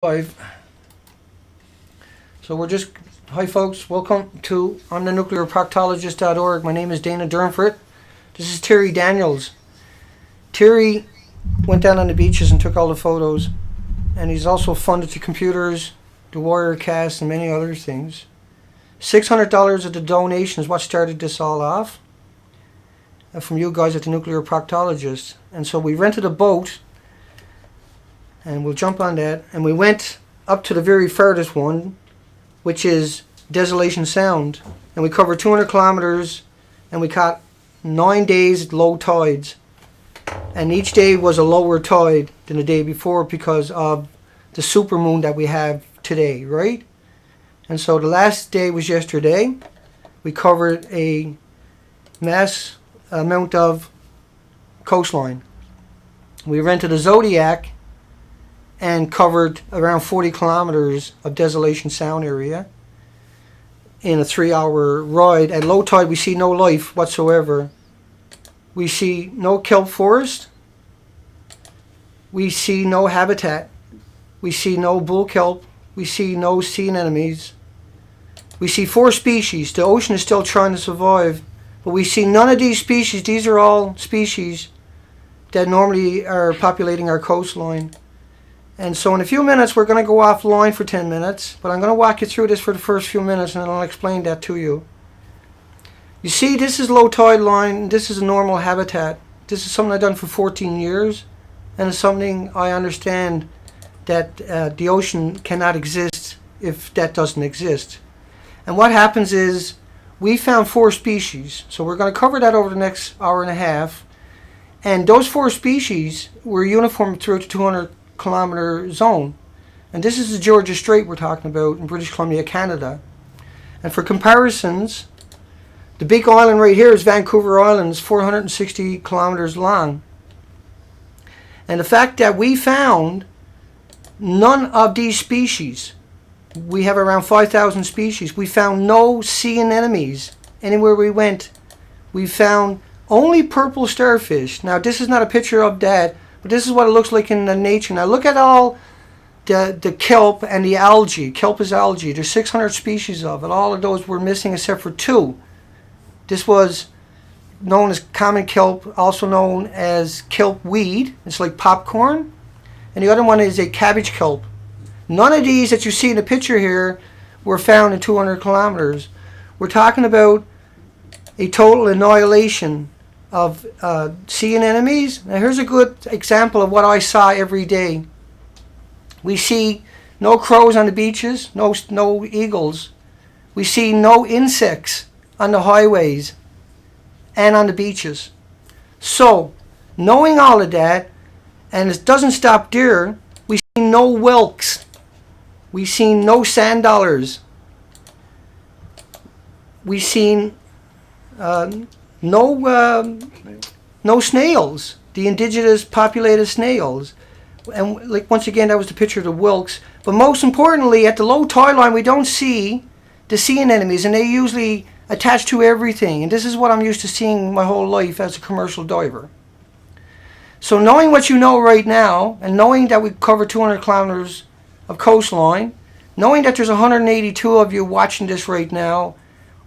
Five. So we're just, hi folks, welcome to, I'm the nuclearproctologist.org. My name is Dana Durnford. This is Terry Daniels. Terry went down on the beaches and took all the photos, and he's also funded the computers, the Wirecast, and many other things. $600 of the donation is what started this all off, from you guys at the Nuclear Proctologist. And so we rented a boat, and we'll jump on that, and we went up to the very farthest one, which is Desolation Sound, and we covered 200 kilometers, and we caught 9 days at low tides, and each day was a lower tide than the day before because of the supermoon that we have today, right? And so the last day was yesterday. We covered a mass amount of coastline. We rented a Zodiac and covered around 40 kilometers of Desolation Sound area in a 3-hour ride. At low tide we see no life whatsoever. We see no kelp forest. We see no habitat. We see no bull kelp. We see no sea anemones. We see 4 species. The ocean is still trying to survive, but we see none of these species. These are all species that normally are populating our coastline. And so in a few minutes we're going to go offline for 10 minutes, but I'm going to walk you through this for the first few minutes and then I'll explain that to you. You see, this is low tide line. This is a normal habitat. This is something I've done for 14 years, and it's something I understand that the ocean cannot exist if that doesn't exist. And what happens is we found 4 species, so we're going to cover that over the next hour and a half, and those 4 species were uniform throughout the 200 kilometer zone. And this is the Georgia Strait we're talking about in British Columbia, Canada. And for comparisons, the big island right here is Vancouver Island. It's 460 kilometers long. And the fact that we found none of these species, we have around 5,000 species. We found no sea anemones anywhere we went. We found only purple starfish. Now this is not a picture of that, but this is what it looks like in the nature. Now look at all the kelp and the algae. Kelp is algae. There's 600 species of it. All of those were missing except for 2. This was known as common kelp, also known as kelp weed. It's like popcorn. And the other one is a cabbage kelp. None of these that you see in the picture here were found in 200 kilometers. We're talking about a total annihilation of sea anemones. Now here's a good example of what I saw every day. We see no crows on the beaches, no eagles. We see no insects on the highways and on the beaches. So, knowing all of that, and it doesn't stop there, we see no whelks. We see no sand dollars. We see no snails, the indigenous populated snails. And like once again, that was the picture of the whelks. But most importantly, at the low tide line, we don't see the sea anemones, and they usually attach to everything. And this is what I'm used to seeing my whole life as a commercial diver. So knowing what you know right now, and knowing that we cover 200 kilometers of coastline, knowing that there's 182 of you watching this right now,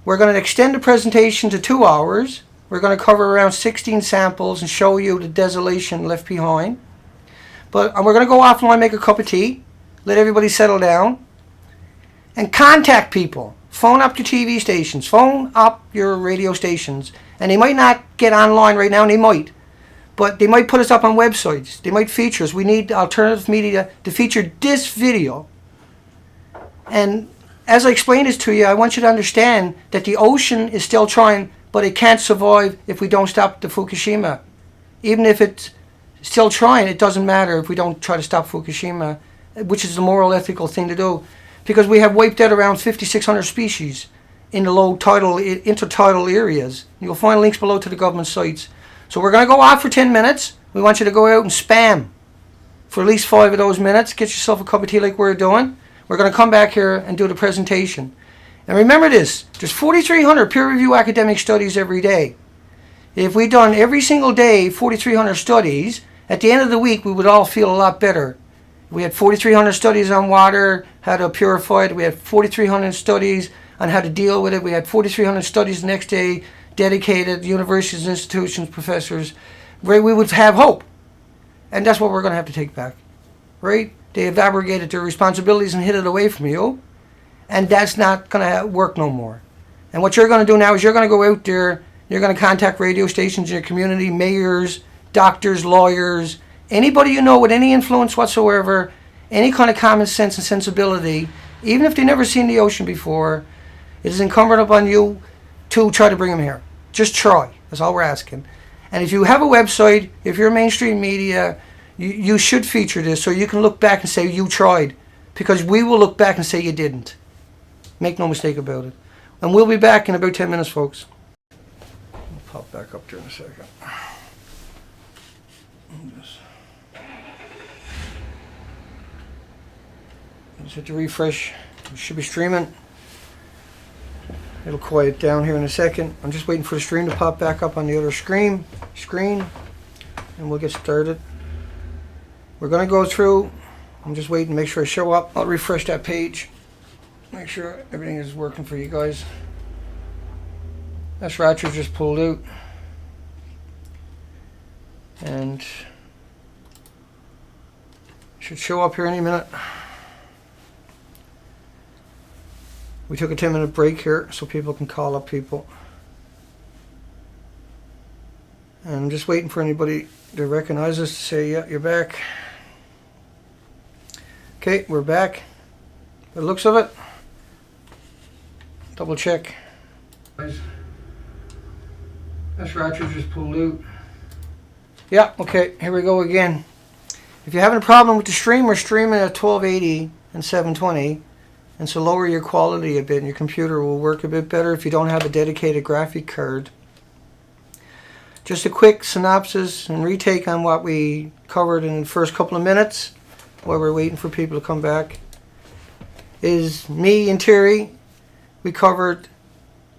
we're going to extend the presentation to 2 hours. We're going to cover around 16 samples and show you the desolation left behind. But we're going to go offline, make a cup of tea, let everybody settle down, and contact people. Phone up your TV stations, phone up your radio stations. And they might not get online right now, and they might. But they might put us up on websites. They might feature us. We need alternative media to feature this video. And as I explain this to you, I want you to understand that the ocean is still trying, but it can't survive if we don't stop the Fukushima. Even if it's still trying, it doesn't matter if we don't try to stop Fukushima, which is the moral, ethical thing to do. Because we have wiped out around 5,600 species in the low tidal, intertidal areas. You'll find links below to the government sites. So we're going to go off for 10 minutes. We want you to go out and spam for at least 5 of those minutes. Get yourself a cup of tea like we're doing. We're going to come back here and do the presentation. And remember this, there's 4,300 peer-reviewed academic studies every day. If we'd done every single day 4,300 studies, at the end of the week we would all feel a lot better. We had 4,300 studies on water, how to purify it. We had 4,300 studies on how to deal with it. We had 4,300 studies the next day, dedicated universities, institutions, professors, where we would have hope. And that's what we're going to have to take back, right? They have abrogated their responsibilities and hid it away from you. And that's not going to work no more. And what you're going to do now is you're going to go out there, you're going to contact radio stations in your community, mayors, doctors, lawyers, anybody you know with any influence whatsoever, any kind of common sense and sensibility, even if they've never seen the ocean before, it is incumbent upon you to try to bring them here. Just try. That's all we're asking. And if you have a website, if you're mainstream media, you should feature this so you can look back and say you tried. Because we will look back and say you didn't. Make no mistake about it. And we'll be back in about 10 minutes, folks. I'll pop back up there in a second. Just hit the refresh. It should be streaming. It'll quiet down here in a second. I'm just waiting for the stream to pop back up on the other screen, and we'll get started. We're going to go through. I'm just waiting to make sure I show up. I'll refresh that page. Make sure everything is working for you guys. That's reactors just pulled out. And should show up here any minute. We took a 10-minute break here so people can call up people. And I'm just waiting for anybody to recognize us to say, yeah, you're back. Okay, we're back. By the looks of it. Double check. That's reactors just pulled out. Yeah, okay, here we go again. If you're having a problem with the stream, we're streaming at 1280 and 720. And so lower your quality a bit and your computer will work a bit better if you don't have a dedicated graphic card. Just a quick synopsis and retake on what we covered in the first couple of minutes while we're waiting for people to come back. Is me and Terry, we covered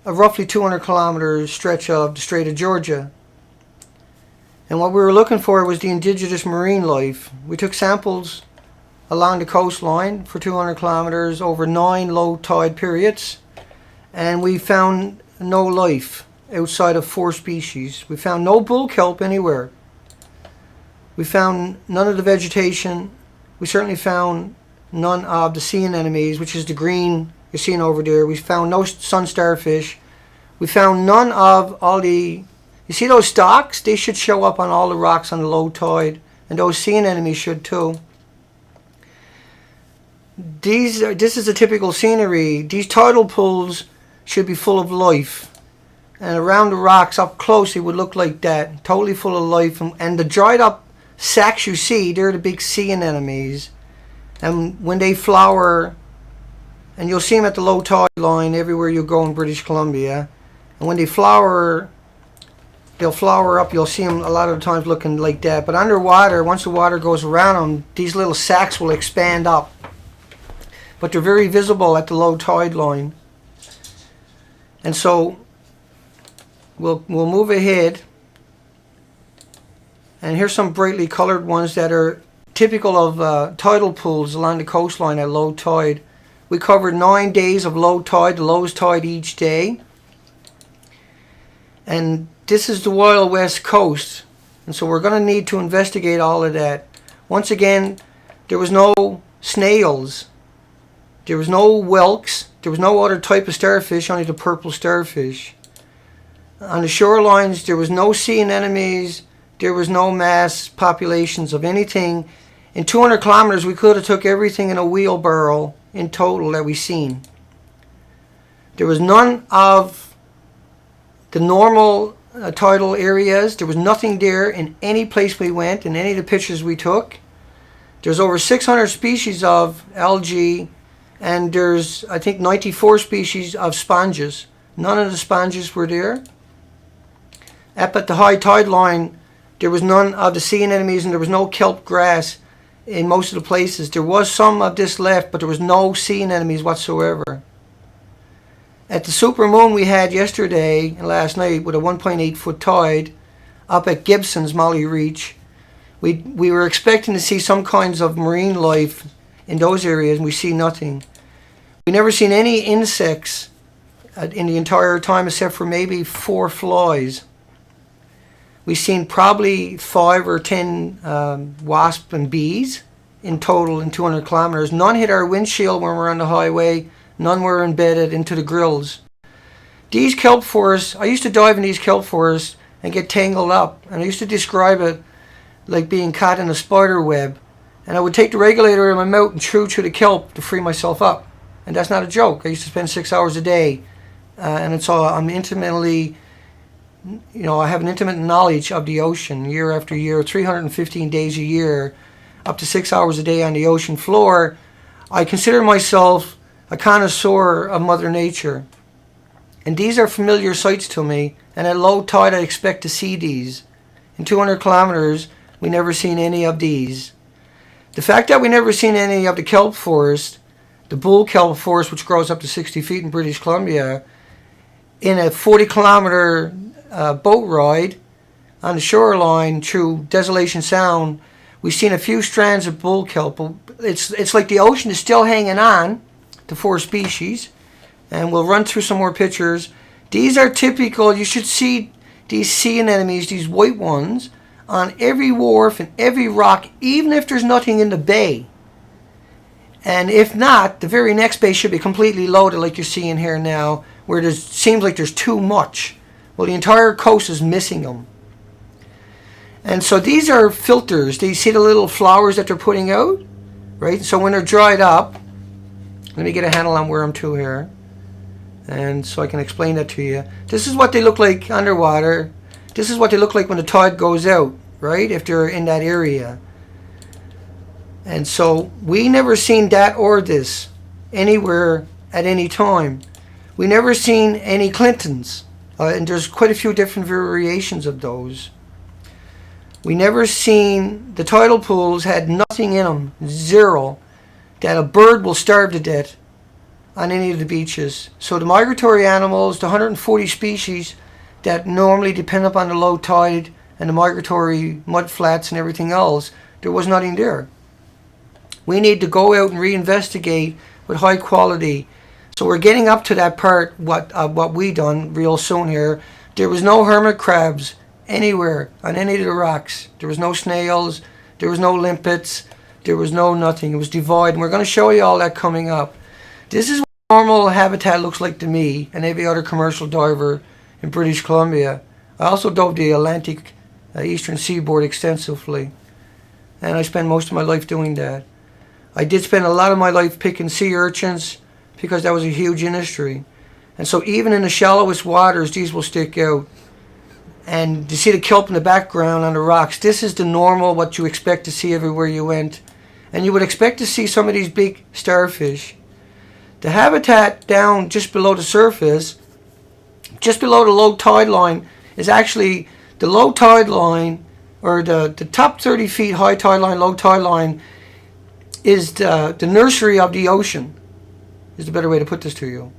a roughly 200 kilometer stretch of the Strait of Georgia. And what we were looking for was the indigenous marine life. We took samples along the coastline for 200 kilometers over 9 low tide periods, and we found no life outside of 4 species. We found no bull kelp anywhere. We found none of the vegetation. We certainly found none of the sea anemones, which is the green you're seeing over there. We found no sun starfish. We found none of all the, you see those stalks? They should show up on all the rocks on the low tide, and those sea anemones should too. This is a typical scenery. These tidal pools should be full of life. And around the rocks up close it would look like that. Totally full of life. And the dried up sacks you see, they're the big sea anemones. And when they flower, and you'll see them at the low tide line everywhere you go in British Columbia. And when they flower, they'll flower up. You'll see them a lot of the times looking like that. But underwater, once the water goes around them, these little sacks will expand up. But they're very visible at the low tide line. And so we'll move ahead. And here's some brightly colored ones that are typical of tidal pools along the coastline at low tide. We covered 9 days of low tide, the lowest tide each day. And this is the Wild West Coast. And so we're going to need to investigate all of that. Once again, there was no snails. There was no whelks. There was no other type of starfish, only the purple starfish. On the shorelines, there was no sea anemones. There was no mass populations of anything. In 200 kilometers, we could have took everything in a wheelbarrow in total that we seen. There was none of the normal tidal areas. There was nothing there in any place we went, in any of the pictures we took. There's over 600 species of algae, and there's, I think, 94 species of sponges. None of the sponges were there. Up at the high tide line, there was none of the sea anemones, and there was no kelp grass in most of the places. There was some of this left, but there was no sea anemones whatsoever. At the supermoon we had yesterday and last night with a 1.8 foot tide up at Gibson's Molly Reach, We were expecting to see some kinds of marine life in those areas, and we see nothing. We never seen any insects in the entire time except for maybe 4 flies. We've seen probably 5 or 10 wasps and bees in total in 200 kilometers. None hit our windshield when we're on the highway. None were embedded into the grills. These kelp forests, I used to dive in these kelp forests and get tangled up. And I used to describe it like being caught in a spider web. And I would take the regulator in my mouth and chew through the kelp to free myself up. And that's not a joke. I used to spend 6 hours a day. And so I'm intimately, I have an intimate knowledge of the ocean year after year, 315 days a year, up to 6 hours a day on the ocean floor. I consider myself a connoisseur of Mother Nature. And these are familiar sights to me. And at low tide, I expect to see these. In 200 kilometers, we never seen any of these. The fact that we never seen any of the kelp forest, the bull kelp forest, which grows up to 60 feet in British Columbia, in a 40-kilometer boat ride on the shoreline through Desolation Sound, we've seen a few strands of bull kelp. It's like the ocean is still hanging on to 4 species, and we'll run through some more pictures. These are typical. You should see these sea anemones, these white ones, on every wharf and every rock, even if there's nothing in the bay. And if not, the very next bay should be completely loaded like you're seeing here now, where it seems like there's too much. Well, the entire coast is missing them. And so these are filters. Do you see the little flowers that they're putting out? Right? So when they're dried up, let me get a handle on where I'm to here. And so I can explain that to you. This is what they look like underwater. This is what they look like when the tide goes out, right? If they're in that area. And so we never seen that or this anywhere at any time. We never seen any Clintons. And there's quite a few different variations of those. We never seen, the tidal pools had nothing in them, 0, that a bird will starve to death on any of the beaches. So the migratory animals, the 140 species that normally depend upon the low tide and the migratory mud flats and everything else, there was nothing there. We need to go out and reinvestigate with high quality. So we're getting up to that part, what we done real soon here. There was no hermit crabs anywhere on any of the rocks. There was no snails, there was no limpets, there was no nothing. It was devoid, and we're going to show you all that coming up. This is what normal habitat looks like to me and every other commercial diver in British Columbia. I also dove the Atlantic eastern seaboard extensively, and I spent most of my life doing that. I did spend a lot of my life picking sea urchins because that was a huge industry. And so even in the shallowest waters, these will stick out. And you see the kelp in the background on the rocks. This is the normal, what you expect to see everywhere you went. And you would expect to see some of these big starfish. The habitat down just below the surface, just below the low tide line, is actually the low tide line, or the top 30 feet high tide line, low tide line, is the nursery of the ocean, is the better way to put this to you.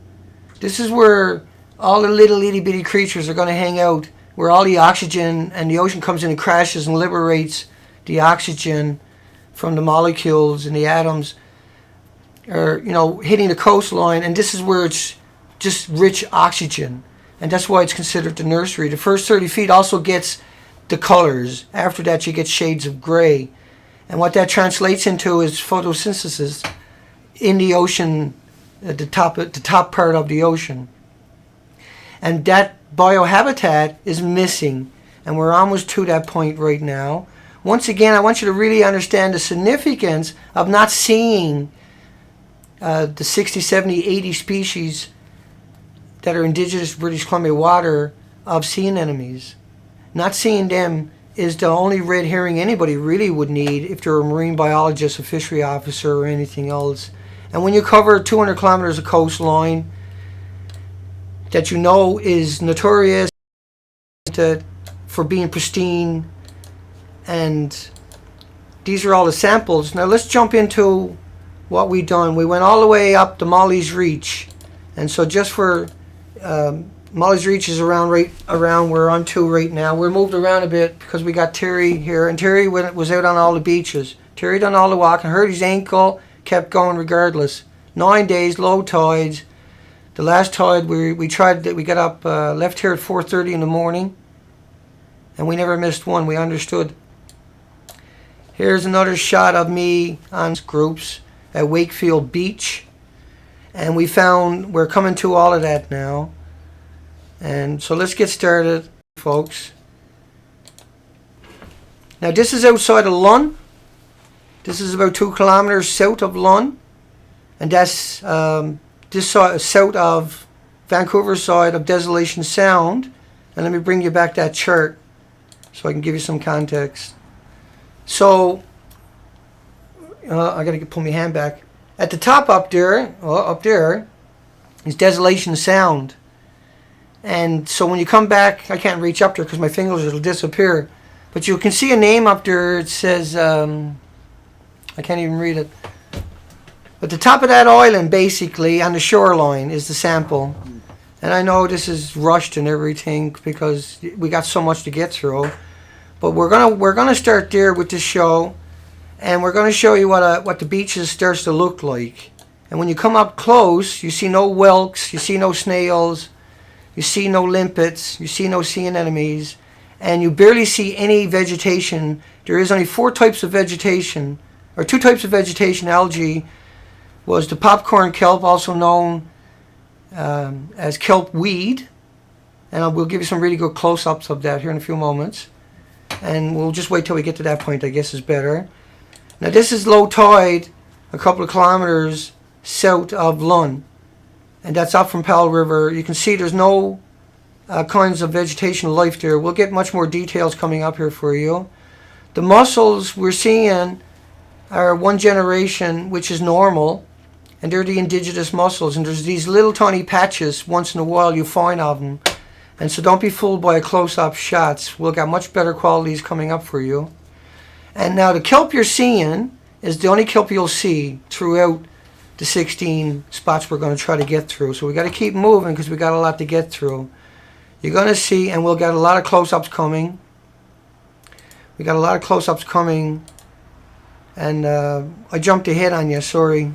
This is where all the little itty bitty creatures are going to hang out, where all the oxygen, and the ocean comes in and crashes and liberates the oxygen from the molecules and the atoms, or hitting the coastline. And this is where it's just rich oxygen, and that's why it's considered the nursery. The first 30 feet also gets the colors. After that, you get shades of gray, and what that translates into is photosynthesis in the ocean, at the top part of the ocean. And that biohabitat is missing, and we're almost to that point right now. Once again, I want you to really understand the significance of not seeing the 60, 70, 80 species that are indigenous to British Columbia water of sea anemones. Not seeing them is the only red herring anybody really would need if they're a marine biologist, a fishery officer, or anything else. And when you cover 200 kilometers of coastline that you know is notorious for being pristine, and these are all the samples. Now let's jump into what we done. We went all the way up the Molly's Reach, and so just for Molly's Reach is around we're on to right now. We're moved around a bit because we got Terry here, and Terry was out on all the beaches. Terry done all the walking, hurt his ankle, kept going regardless. 9 days, low tides. The last tide we tried that we got up, left here at 4:30 in the morning, and we never missed one. We understood. Here's another shot of me on groups at Wakefield Beach, and we're coming to all of that now. And so let's get started, folks. Now this is outside of Lund. This is about 2 kilometers south of Lund, and that's this side, south of Vancouver side of Desolation Sound. And let me bring you back that chart so I can give you some context. So I gotta pull my hand back. At the top up there is Desolation Sound. And so when you come back, I can't reach up there because my fingers will disappear. But you can see a name up there. It says, I can't even read it. But the top of that island, basically, on the shoreline, is the sample. And I know this is rushed and everything because we got so much to get through. But we're gonna start there with this show, and we're gonna show you what the beaches starts to look like. And when you come up close, you see no whelks, you see no snails. You see no limpets, you see no sea anemones, and you barely see any vegetation. There is only 4 types of vegetation, or 2 types of vegetation. Algae was the popcorn kelp, also known as kelp weed, and we'll give you some really good close-ups of that here in a few moments. And we'll just wait till we get to that point, I guess is better. Now this is low tide, a couple of kilometers south of Lund. And that's up from Powell River. You can see there's no kinds of vegetation life there. We'll get much more details coming up here for you. The mussels we're seeing are 1 generation, which is normal, and they're the indigenous mussels. And there's these little tiny patches once in a while you find of them. And so don't be fooled by close-up shots. We'll got much better qualities coming up for you. And now the kelp you're seeing is the only kelp you'll see throughout the 16 spots we're going to try to get through. So we got to keep moving because we got a lot to get through. You're going to see, and we'll get a lot of close-ups coming. We got a lot of close-ups coming, and I jumped ahead on you, sorry.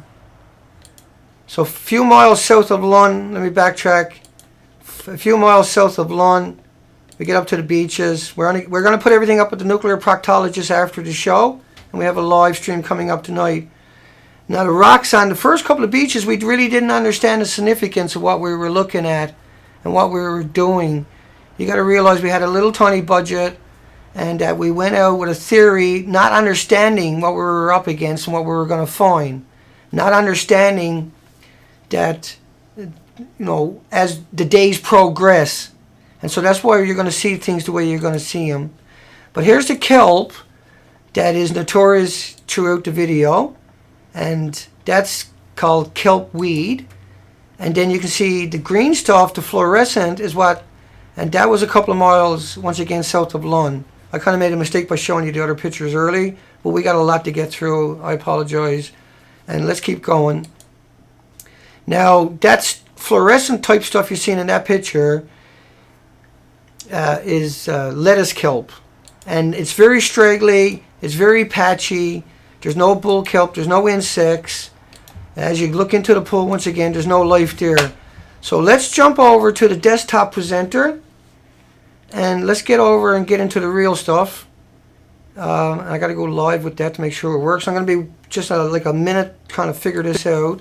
So a few miles south of Lund, let me backtrack. A few miles south of Lund, we get up to the beaches. We're going to put everything up with the nuclear proctologist after the show, and we have a live stream coming up tonight. Now the rocks on the first couple of beaches, we really didn't understand the significance of what we were looking at and what we were doing. You got to realize we had a little tiny budget, and that we went out with a theory, not understanding what we were up against and what we were going to find. Not understanding that, as the days progress. And so that's why you're going to see things the way you're going to see them. But here's the kelp that is notorious throughout the video. And that's called kelp weed. And then you can see the green stuff, the fluorescent, is what, and that was a couple of miles, once again, south of Lund. I kind of made a mistake by showing you the other pictures early, but we got a lot to get through. I apologize. And let's keep going. Now, that's fluorescent type stuff you're seeing in that picture is lettuce kelp. And it's very straggly, it's very patchy. There's no bull kelp, there's no insects. As you look into the pool, once again, there's no life there. So let's jump over to the desktop presenter, and let's get over and get into the real stuff. I got to go live with that to make sure it works. I'm going to be just like a minute kind of figure this out.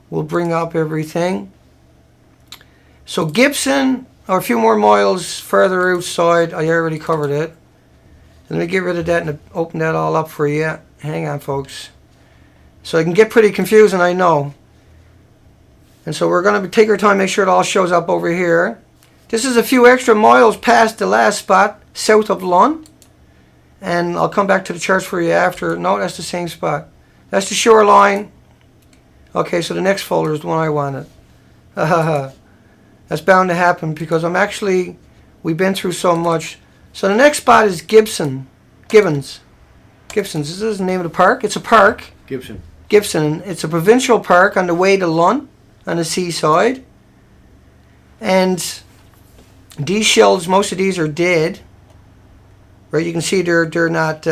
We'll bring up everything. So Gibson, or a few more miles further outside, I already covered it. Let me get rid of that and open that all up for you. Hang on, folks. So it can get pretty confusing, I know. And so we're going to take our time, make sure it all shows up over here. This is a few extra miles past the last spot, south of Lund. And I'll come back to the charts for you after. No, that's the same spot. That's the shoreline. Okay, so the next folder is the one I wanted. That's bound to happen because we've been through so much. So the next spot is Gibson's. This is the name of the park. It's a park. Gibson. It's a provincial park on the way to Lund, on the seaside. And These shells, most of these are dead. Right, you can see they're not.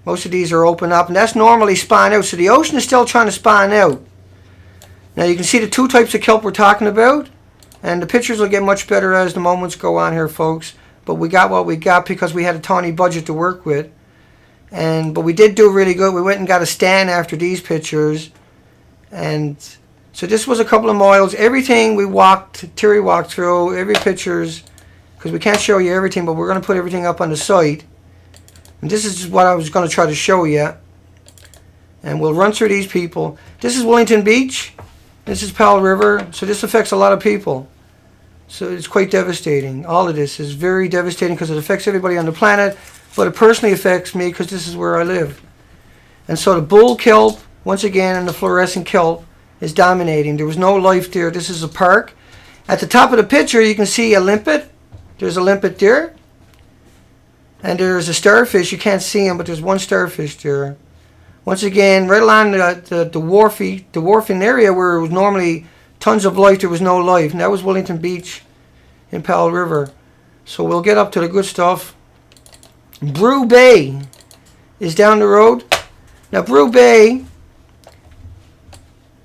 Most of these are open up, and that's normally spawn out. So the ocean is still trying to spawn out. Now you can see the two types of kelp we're talking about, and the pictures will get much better as the moments go on here, folks. But we got what we got because we had a tiny budget to work with, but we did do really good. We went and got a stand after these pictures, and so this was a couple of miles. Everything we walked, Terry walked through, every pictures, because we can't show you everything, but we're going to put everything up on the site. And this is just what I was going to try to show you. And we'll run through these people. This is Wellington Beach. This is Powell River. So this affects a lot of people. So it's quite devastating. All of this is very devastating because it affects everybody on the planet. But it personally affects me because this is where I live. And so the bull kelp, once again, and the fluorescent kelp is dominating. There was no life there. This is a park. At the top of the picture, you can see a limpet. There's a limpet there. And there's a starfish. You can't see him, but there's one starfish there. Once again, right along the wharfing area where it was normally tons of life, there was no life. And that was Wellington Beach in Powell River. So we'll get up to the good stuff. Brew Bay is down the road. Now, Brew Bay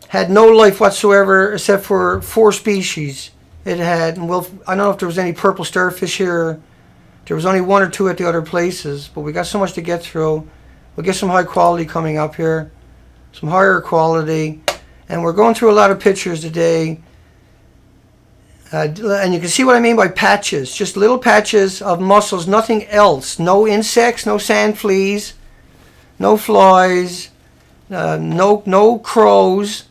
had no life whatsoever except for 4 species. It had, and I don't know if there was any purple starfish here. There was only 1 or 2 at the other places, but we got so much to get through. We'll get some high quality coming up here, some higher quality, and we're going through a lot of pictures today. And you can see what I mean by patches, just little patches of mussels, nothing else. No insects, no sand fleas, no flies, no crows,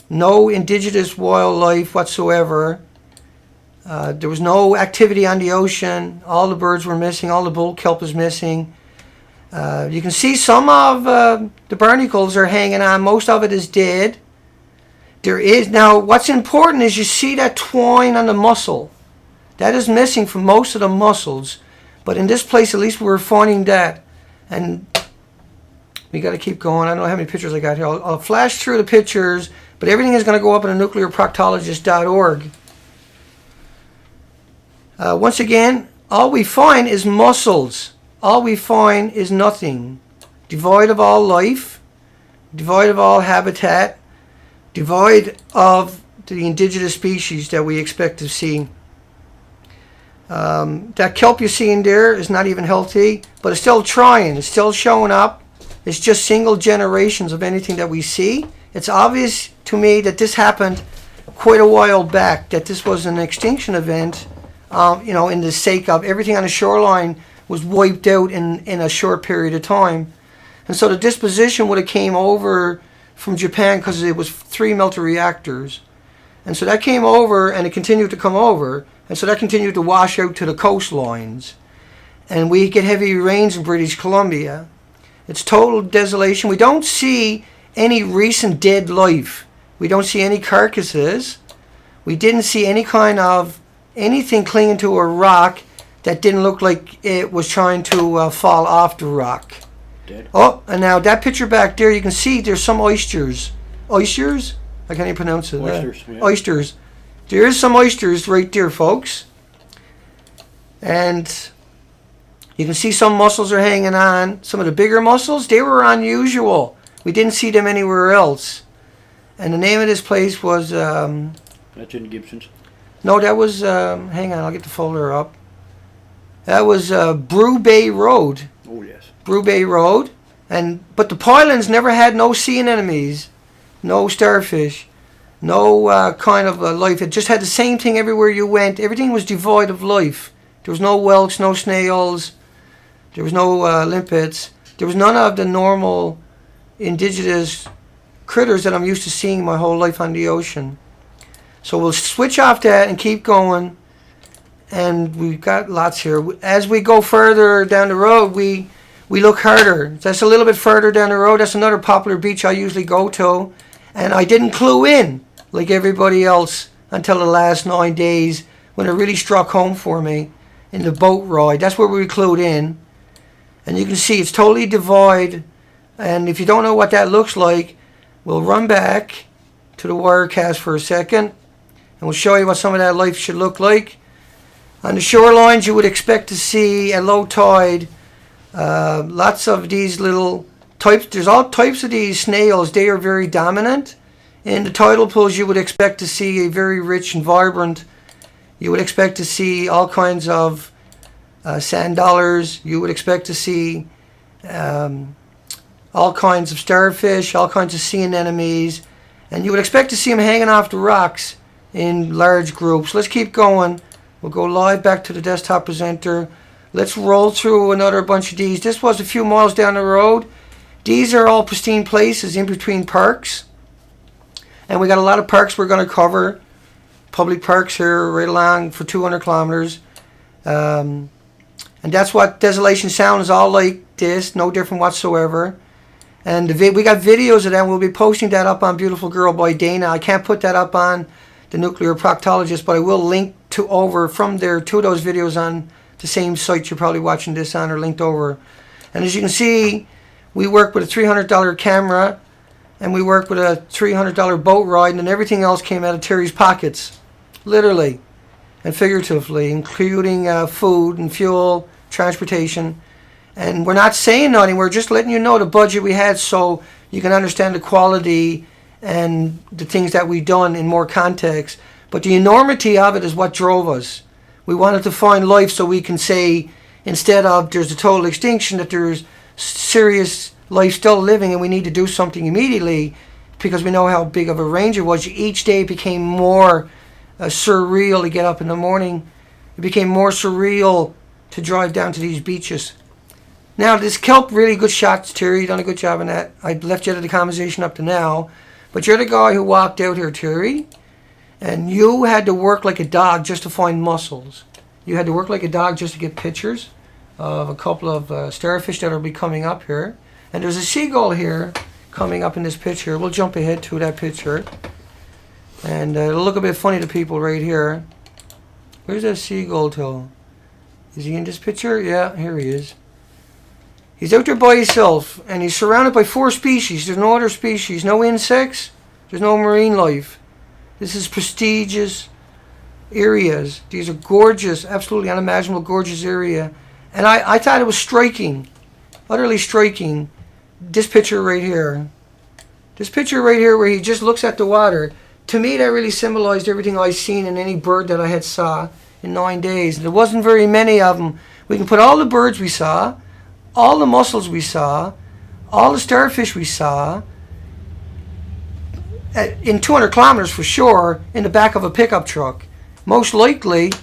no indigenous wildlife whatsoever. There was no activity on the ocean. All the birds were missing. All the bull kelp is missing. You can see some of the barnacles are hanging on. Most of it is dead. There is now. What's important is you see that twine on the mussel. That is missing from most of the mussels. But in this place, at least we were finding that. And we got to keep going. I don't know how many pictures I got here. I'll flash through the pictures, but everything is going to go up on nuclearproctologist.org. Once again, all we find is mussels. All we find is nothing. Devoid of all life, devoid of all habitat, devoid of the indigenous species that we expect to see. That kelp you're seeing there is not even healthy, but it's still trying. It's still showing up. It's just single generations of anything that we see. It's obvious to me that this happened quite a while back, that this was an extinction event. In the sake of everything on the shoreline was wiped out in a short period of time. And so the disposition would have came over from Japan because it was 3 melter reactors. And so that came over and it continued to come over. And so that continued to wash out to the coastlines. And we get heavy rains in British Columbia. It's total desolation. We don't see any recent dead life. We don't see any carcasses. We didn't see any kind of anything clinging to a rock that didn't look like it was trying to fall off the rock. Dead. Oh, and now that picture back there, you can see there's some oysters. Oysters? I can't even pronounce it. Oysters. Yeah. Oysters. There is some oysters right there, folks. And you can see some mussels are hanging on. Some of the bigger mussels, they were unusual. We didn't see them anywhere else. And the name of this place was... That's in Gibson's. No, that was... hang on, I'll get the folder up. That was Brew Bay Road. Oh, yes. Brew Bay Road. But the Pylands never had no sea anemones, no starfish, no kind of life. It just had the same thing everywhere you went. Everything was devoid of life. There was no whelks, no snails. There was no limpets. There was none of the normal indigenous critters that I'm used to seeing my whole life on the ocean. So we'll switch off that and keep going. And we've got lots here. As we go further down the road, we look harder. That's a little bit further down the road. That's another popular beach I usually go to. And I didn't clue in like everybody else until the last 9 days when it really struck home for me in the boat ride. That's where we clued in. And you can see it's totally devoid. And if you don't know what that looks like, we'll run back to the Wirecast for a second. And we'll show you what some of that life should look like. On the shorelines, you would expect to see at low tide lots of these little types. There's all types of these snails. They are very dominant. In the tidal pools, you would expect to see a very rich and vibrant. You would expect to see all kinds of sand dollars. You would expect to see all kinds of starfish, all kinds of sea anemones, and you would expect to see them hanging off the rocks in large groups. Let's keep going. We'll go live back to the desktop presenter. Let's roll through another bunch of these. This was a few miles down the road. These are all pristine places in between parks. And we got a lot of parks we're going to cover. Public parks here right along for 200 kilometers. And that's what Desolation Sound is all like this. No different whatsoever. And we got videos of that. We'll be posting that up on Beautiful Girl by Dana. I can't put that up on the Nuclear Proctologist, but I will link to over from there two of those videos on the same site you're probably watching this on, or linked over. And as you can see, we work with a $300 camera, and we work with a $300 boat ride, and everything else came out of Terry's pockets, literally and figuratively, including food and fuel, transportation. And we're not saying nothing, we're just letting you know the budget we had so you can understand the quality and the things that we've done in more context. But the enormity of it is what drove us. We wanted to find life so we can say, instead of there's a total extinction, that there's serious life still living and we need to do something immediately, because we know how big of a range it was. Each day it became more surreal to get up in the morning. It became more surreal to drive down to these beaches. Now, this kelp, really good shots, Terry. You've done a good job on that. I left you out of the conversation up to now. But you're the guy who walked out here, Terry. And you had to work like a dog just to find mussels. You had to work like a dog just to get pictures of a couple of starfish that will be coming up here. And there's a seagull here coming up in this picture. We'll jump ahead to that picture. And it'll look a bit funny to people right here. Where's that seagull to? Is he in this picture? Yeah, here he is. He's out there by himself, and he's surrounded by 4 species. There's no other species, no insects, there's no marine life. This is prestigious areas. These are gorgeous, absolutely unimaginable, gorgeous area. And I thought it was striking, utterly striking, this picture right here. This picture right here where he just looks at the water. To me, that really symbolized everything I've seen in any bird that I had saw in 9 days. And there wasn't very many of them. We can put all the birds we saw, all the mussels we saw, all the starfish we saw, in 200 kilometers for sure, in the back of a pickup truck. Most likely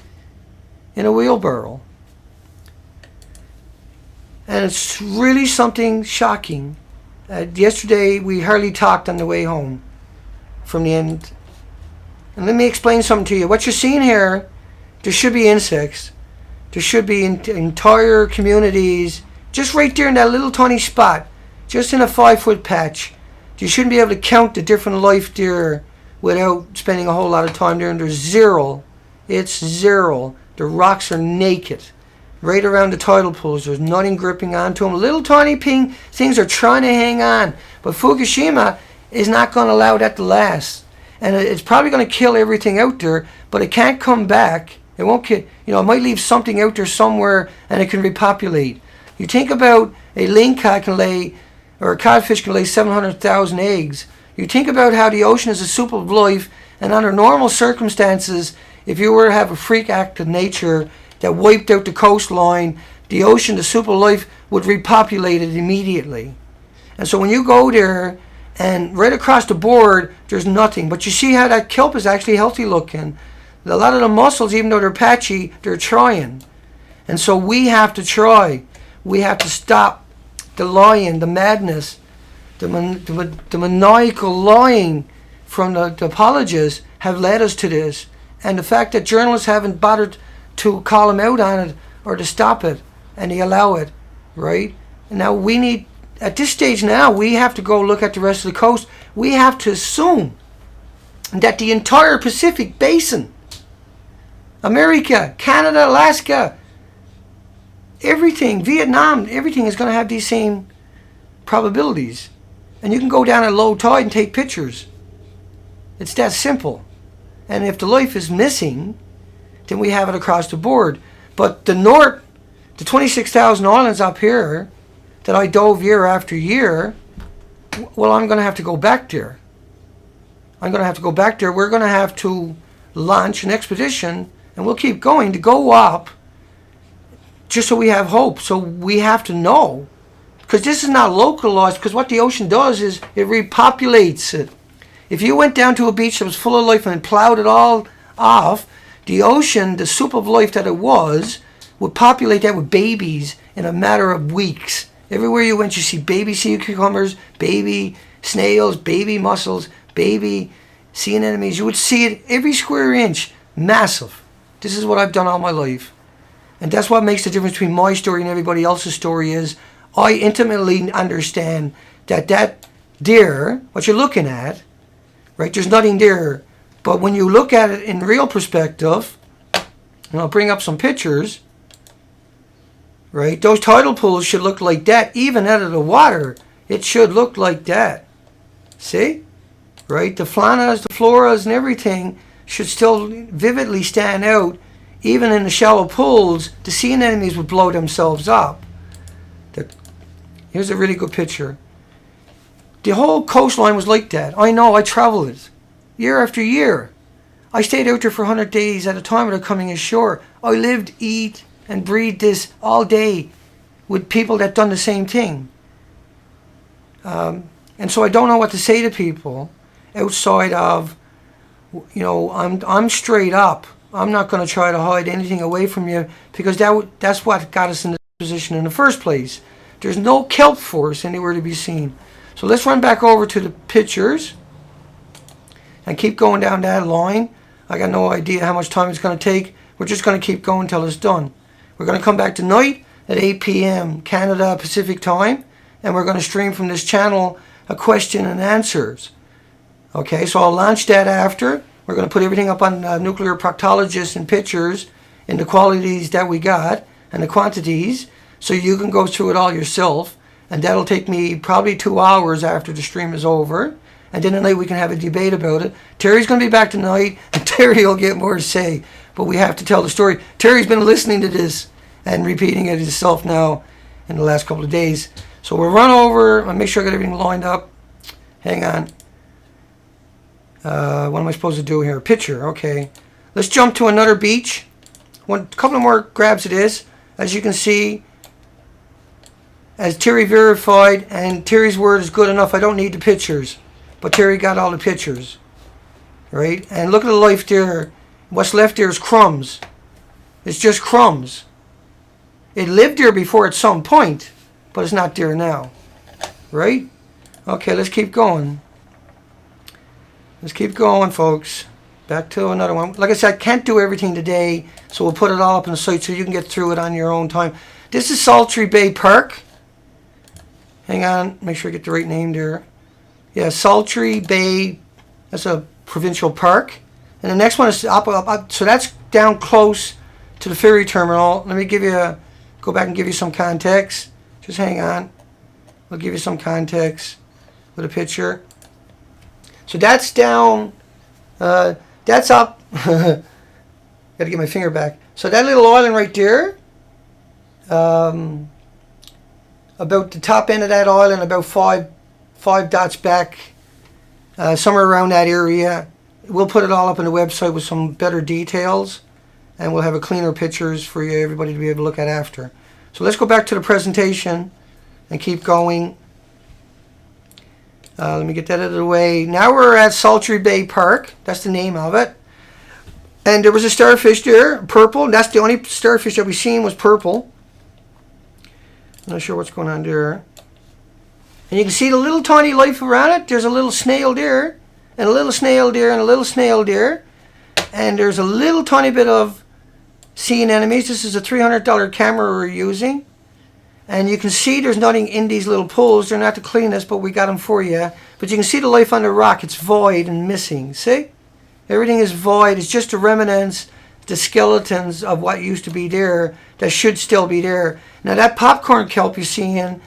in a wheelbarrow. And it's really something shocking. Yesterday we hardly talked on the way home from the end. And let me explain something to you. What you're seeing here, there should be insects. There should be entire communities just right there in that little tiny spot, just in a 5-foot patch. You shouldn't be able to count the different life there without spending a whole lot of time there. And there's zero. It's zero. The rocks are naked. Right around the tidal pools, there's nothing gripping onto them. Little tiny things are trying to hang on. But Fukushima is not going to allow that to last. And it's probably going to kill everything out there, but it can't come back. It won't kill, it might leave something out there somewhere and it can repopulate. You think about a lingcod can lay, or a codfish can lay 700,000 eggs. You think about how the ocean is a soup of life, and under normal circumstances, if you were to have a freak act of nature that wiped out the coastline, the ocean, the soup of life, would repopulate it immediately. And so when you go there, and right across the board, there's nothing. But you see how that kelp is actually healthy looking. A lot of the mussels, even though they're patchy, they're trying. And so we have to try. We have to stop the lying, the madness, the maniacal lying from the apologists have led us to this. And the fact that journalists haven't bothered to call them out on it or to stop it, and they allow it, right? And now we need, at this stage now, we have to go look at the rest of the coast. We have to assume that the entire Pacific Basin, America, Canada, Alaska, everything, Vietnam, everything is going to have these same probabilities. And you can go down at low tide and take pictures. It's that simple. And if the life is missing, than we have it across the board. But the 26,000 islands up here that I dove year after year, well, I'm going to have to go back there. I'm going to have to go back there. We're going to have to launch an expedition, and we'll keep going to go up just so we have hope. So we have to know, because this is not localized, because what the ocean does is it repopulates it. If you went down to a beach that was full of life and plowed it all off, the ocean, the soup of life that it was, would populate that with babies in a matter of weeks. Everywhere you went, you see baby sea cucumbers, baby snails, baby mussels, baby sea anemones. You would see it every square inch. Massive. This is what I've done all my life. And that's what makes the difference between my story and everybody else's story is I intimately understand that deer, what you're looking at, right, there's nothing there. But when you look at it in real perspective, and I'll bring up some pictures, right, those tidal pools should look like that. Even out of the water, it should look like that. See? Right? The faunas, the floras, and everything should still vividly stand out. Even in the shallow pools, the sea anemones would blow themselves up. Here's a really good picture. The whole coastline was like that. I know, I traveled it year after year. I stayed out there for 100 days at a time without coming ashore. I lived, eat, and breathe this all day with people that done the same thing. And so I don't know what to say to people outside of, you know, I'm straight up. I'm not going to try to hide anything away from you, because that's what got us in this position in the first place. There's no kelp force anywhere to be seen. So let's run back over to the pictures and keep going down that line. I got no idea how much time it's going to take. We're just going to keep going until it's done. We're going to come back tonight at 8 p.m. Canada Pacific time, and we're going to stream from this channel a question and answers. Okay, so I'll launch that after. We're going to put everything up on nuclear proctologists and pictures in the qualities that we got and the quantities, so you can go through it all yourself. And that'll take me probably 2 hours after the stream is over. And then tonight we can have a debate about it. Terry's going to be back tonight, and Terry will get more to say. But we have to tell the story. Terry's been listening to this and repeating it himself now in the last couple of days. So we'll run over and make sure I got everything lined up. Hang on. What am I supposed to do here? Picture, okay. Let's jump to another beach. A couple of more grabs of this. As you can see, as Terry verified, and Terry's word is good enough, I don't need the pictures. But Terry got all the pictures. Right? And look at the life there. What's left there is crumbs. It's just crumbs. It lived there before at some point, but it's not there now. Right? Okay, let's keep going. Let's keep going, folks. Back to another one. Like I said, I can't do everything today, so we'll put it all up on the site so you can get through it on your own time. This is Sultry Bay Park. Hang on, make sure I get the right name there. Yeah, Sultry Bay, that's a provincial park. And the next one is up, so that's down close to the ferry terminal. Let me go back and give you some context. Just hang on. I'll give you some context with a picture. So that's down, that's up. Got to get my finger back. So that little island right there, about the top end of that island, about five dots back, somewhere around that area. We'll put it all up on the website with some better details, and we'll have a cleaner pictures for you, everybody to be able to look at after. So let's go back to the presentation and keep going. Let me get that out of the way. Now we're at Sultry Bay Park. That's the name of it. And there was a starfish there, purple. That's the only starfish that we've seen was purple. I'm not sure what's going on there. And you can see the little tiny life around it. There's a little snail there, and a little snail there, and a little snail there. And there's a little tiny bit of sea anemones. This is a $300 camera we're using. And you can see there's nothing in these little pools. They're not the cleanest, but we got them for you. But you can see the life on the rock. It's void and missing. See? Everything is void. It's just the remnants, the skeletons of what used to be there that should still be there. Now that popcorn kelp you're seeing,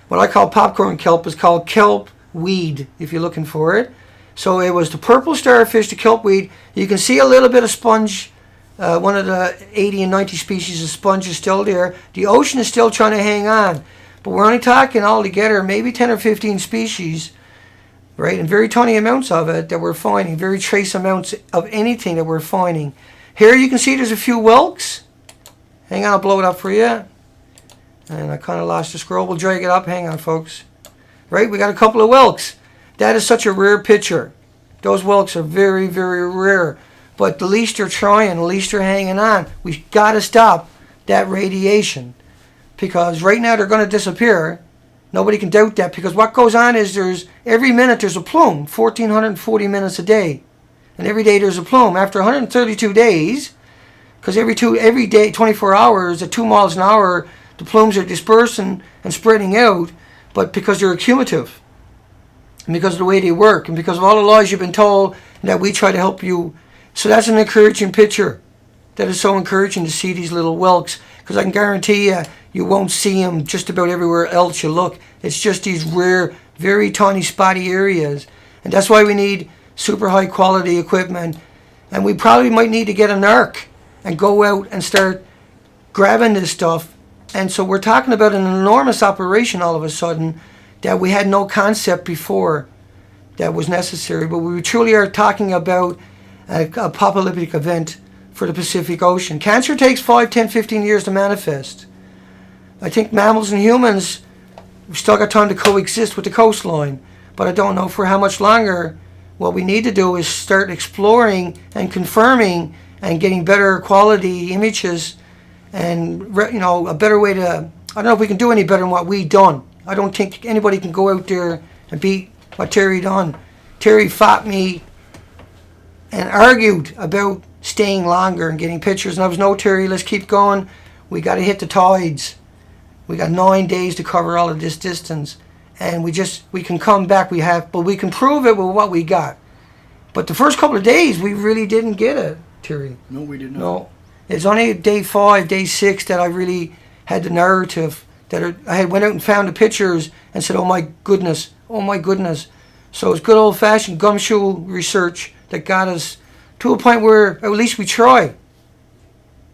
what I call popcorn kelp, is called kelp weed, if you're looking for it. So it was the purple starfish, the kelp weed. You can see a little bit of sponge One of the 80 and 90 species of sponge is still there. The ocean is still trying to hang on. But we're only talking altogether maybe 10 or 15 species, right? And very tiny amounts of it that we're finding. Very trace amounts of anything that we're finding. Here you can see there's a few whelks. Hang on, I'll blow it up for you. And I kind of lost the scroll. We'll drag it up. Hang on, folks. Right, we got a couple of whelks. That is such a rare picture. Those whelks are very, very rare. But the least they're trying, the least they're hanging on. We've got to stop that radiation. Because right now they're going to disappear. Nobody can doubt that. Because what goes on is every minute there's a plume. 1,440 minutes a day. And every day there's a plume. After 132 days, because every day, 24 hours, at 2 miles an hour, the plumes are dispersing and spreading out. But because they're accumulative. And because of the way they work. And because of all the lies you've been told that we try to help you. So that's an encouraging picture. That is so encouraging to see these little whelks. Because I can guarantee you, you won't see them just about everywhere else you look. It's just these rare, very tiny, spotty areas. And that's why we need super high quality equipment. And we probably might need to get an arc and go out and start grabbing this stuff. And so we're talking about an enormous operation all of a sudden that we had no concept before that was necessary. But we truly are talking about a apocalyptic event for the Pacific Ocean. Cancer takes 5, 10, 15 years to manifest. I think mammals and humans, we've still got time to coexist with the coastline. But I don't know for how much longer. What we need to do is start exploring and confirming and getting better quality images and, a better way to, I don't know if we can do any better than what we done. I don't think anybody can go out there and beat what Terry done. Terry fought me and argued about staying longer and getting pictures. And I was, no, Terry, let's keep going. We got to hit the tides. We got 9 days to cover all of this distance. And we can come back, but we can prove it with what we got. But the first couple of days, we really didn't get it, Terry. No, we did not. No. It's only day 5, day 6 that I really had the narrative. I had went out and found the pictures and said, oh my goodness. So it's good old fashioned gumshoe research that got us to a point where at least we try.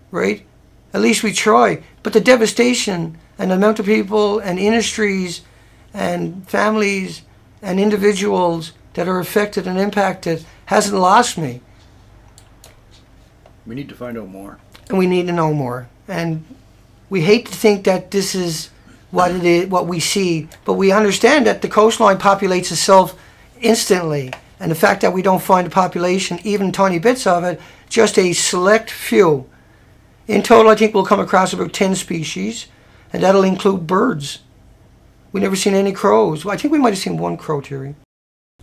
Right? At least we try. But the devastation and the amount of people and industries and families and individuals that are affected and impacted hasn't lost me. We need to find out more. And we need to know more. And we hate to think that this is what it is, what we see, but we understand that the coastline populates itself instantly. And the fact that we don't find a population, even tiny bits of it, just a select few. In total, I think we'll come across about 10 species, and that'll include birds. We've never seen any crows. Well, I think we might have seen one crow, Terry.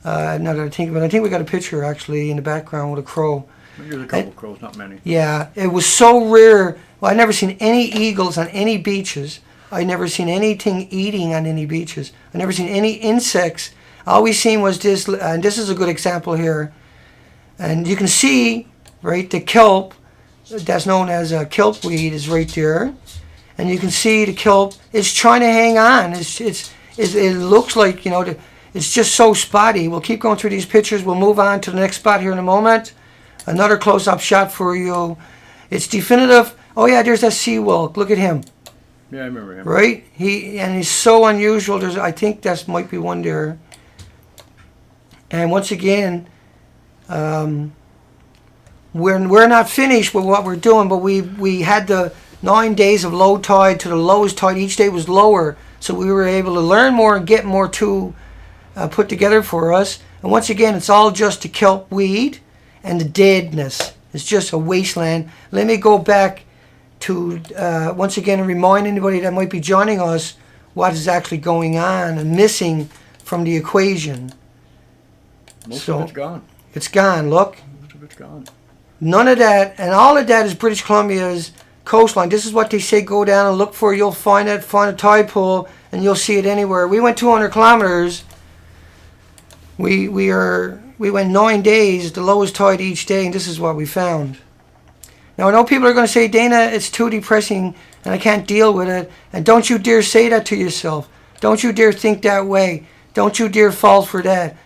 Now that I think of it, I think we got a picture actually in the background with a crow. There's a couple of crows, not many. Yeah, it was so rare. Well, I've never seen any eagles on any beaches. I've never seen anything eating on any beaches. I've never seen any insects. All we seen was this, and this is a good example here. And you can see, right, the kelp, that's known as a kelp weed, is right there. And you can see the kelp is trying to hang on. It looks like, it's just so spotty. We'll keep going through these pictures. We'll move on to the next spot here in a moment. Another close-up shot for you. It's definitive. Oh yeah, there's that sea whelk. Look at him. Yeah, I remember him. Right? He's so unusual. I think that might be one there. And once again, we're not finished with what we're doing, but we had the 9 days of low tide to the lowest tide. Each day was lower, so we were able to learn more and get more put together for us. And once again, it's all just the kelp weed and the deadness. It's just a wasteland. Let me go back to once again and remind anybody that might be joining us what is actually going on and missing from the equation. Most of it's gone. It's gone, look. Most of it's gone. None of that, and all of that is British Columbia's coastline. This is what they say, go down and look for. You'll find it, find a tide pool, and you'll see it anywhere. We went 200 kilometers. We went 9 days, the lowest tide each day, and this is what we found. Now, I know people are going to say, Dana, it's too depressing, and I can't deal with it. And don't you dare say that to yourself. Don't you dare think that way. Don't you dare fall for that.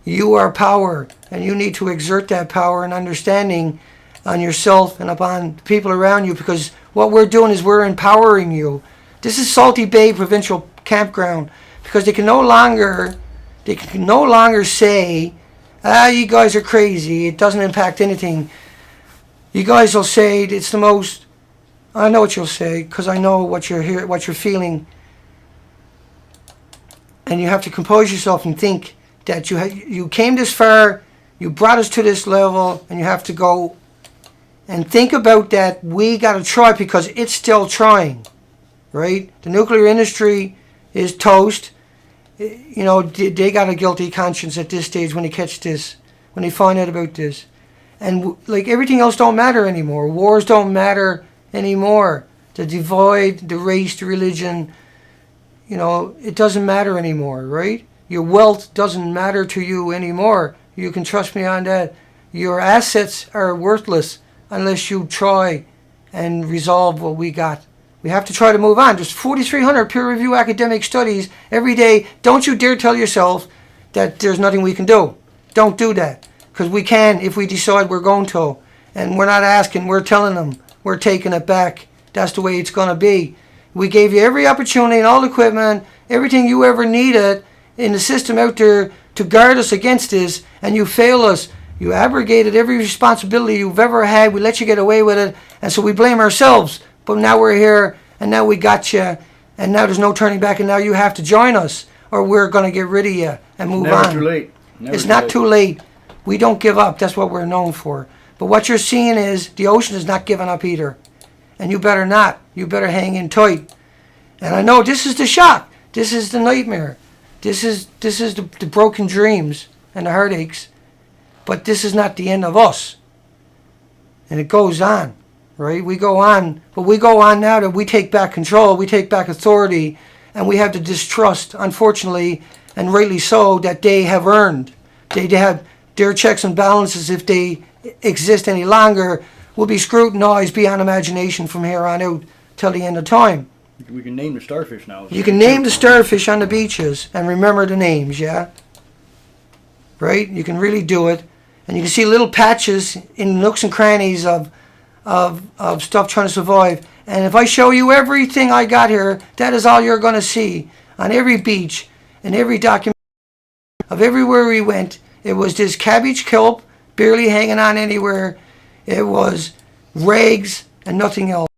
You are power, and you need to exert that power and understanding on yourself and upon people around you, because what we're doing is we're empowering you. This is Salty Bay Provincial Campground, because they can no longer say, you guys are crazy, it doesn't impact anything. You guys will say it's the most, I know what you'll say, because I know what you're feeling. And you have to compose yourself and think that you came this far, you brought us to this level, and you have to go and think about that. We got to try, because it's still trying, right? The nuclear industry is toast. You know, they got a guilty conscience at this stage when they catch this, when they find out about this. And like everything else don't matter anymore. Wars don't matter anymore. The divide, the race, the religion, you know, it doesn't matter anymore, right? Your wealth doesn't matter to you anymore. You can trust me on that. Your assets are worthless unless you try and resolve what we got. We have to try to move on. There's 4,300 peer-reviewed academic studies every day. Don't you dare tell yourself that there's nothing we can do. Don't do that. Because we can if we decide we're going to. And we're not asking, we're telling them. We're taking it back. That's the way it's going to be. We gave you every opportunity and all the equipment, everything you ever needed in the system out there to guard us against this, and you failed us. You abrogated every responsibility you've ever had. We let you get away with it, and so we blame ourselves. But now we're here, and now we got you, and now there's no turning back, and now you have to join us, or we're going to get rid of you and move on. Never too late. It's not too late. We don't give up. That's what we're known for. But what you're seeing is the ocean is not giving up either. And you better not. You better hang in tight. And I know this is the shock. This is the nightmare. This is the broken dreams and the heartaches. But this is not the end of us. And it goes on, right? We go on. But we go on now that we take back control. We take back authority. And we have the distrust, unfortunately, and rightly so, that they have earned. They have their checks and balances, if they exist any longer, will be scrutinized beyond imagination from here on out till the end of time. We can name the starfish now. You can name the starfish on the beaches and remember the names, yeah? Right? You can really do it. And you can see little patches in nooks and crannies of stuff trying to survive. And if I show you everything I got here, that is all you're going to see on every beach, in every document of everywhere we went. It was this cabbage kelp, barely hanging on anywhere. It was rags and nothing else.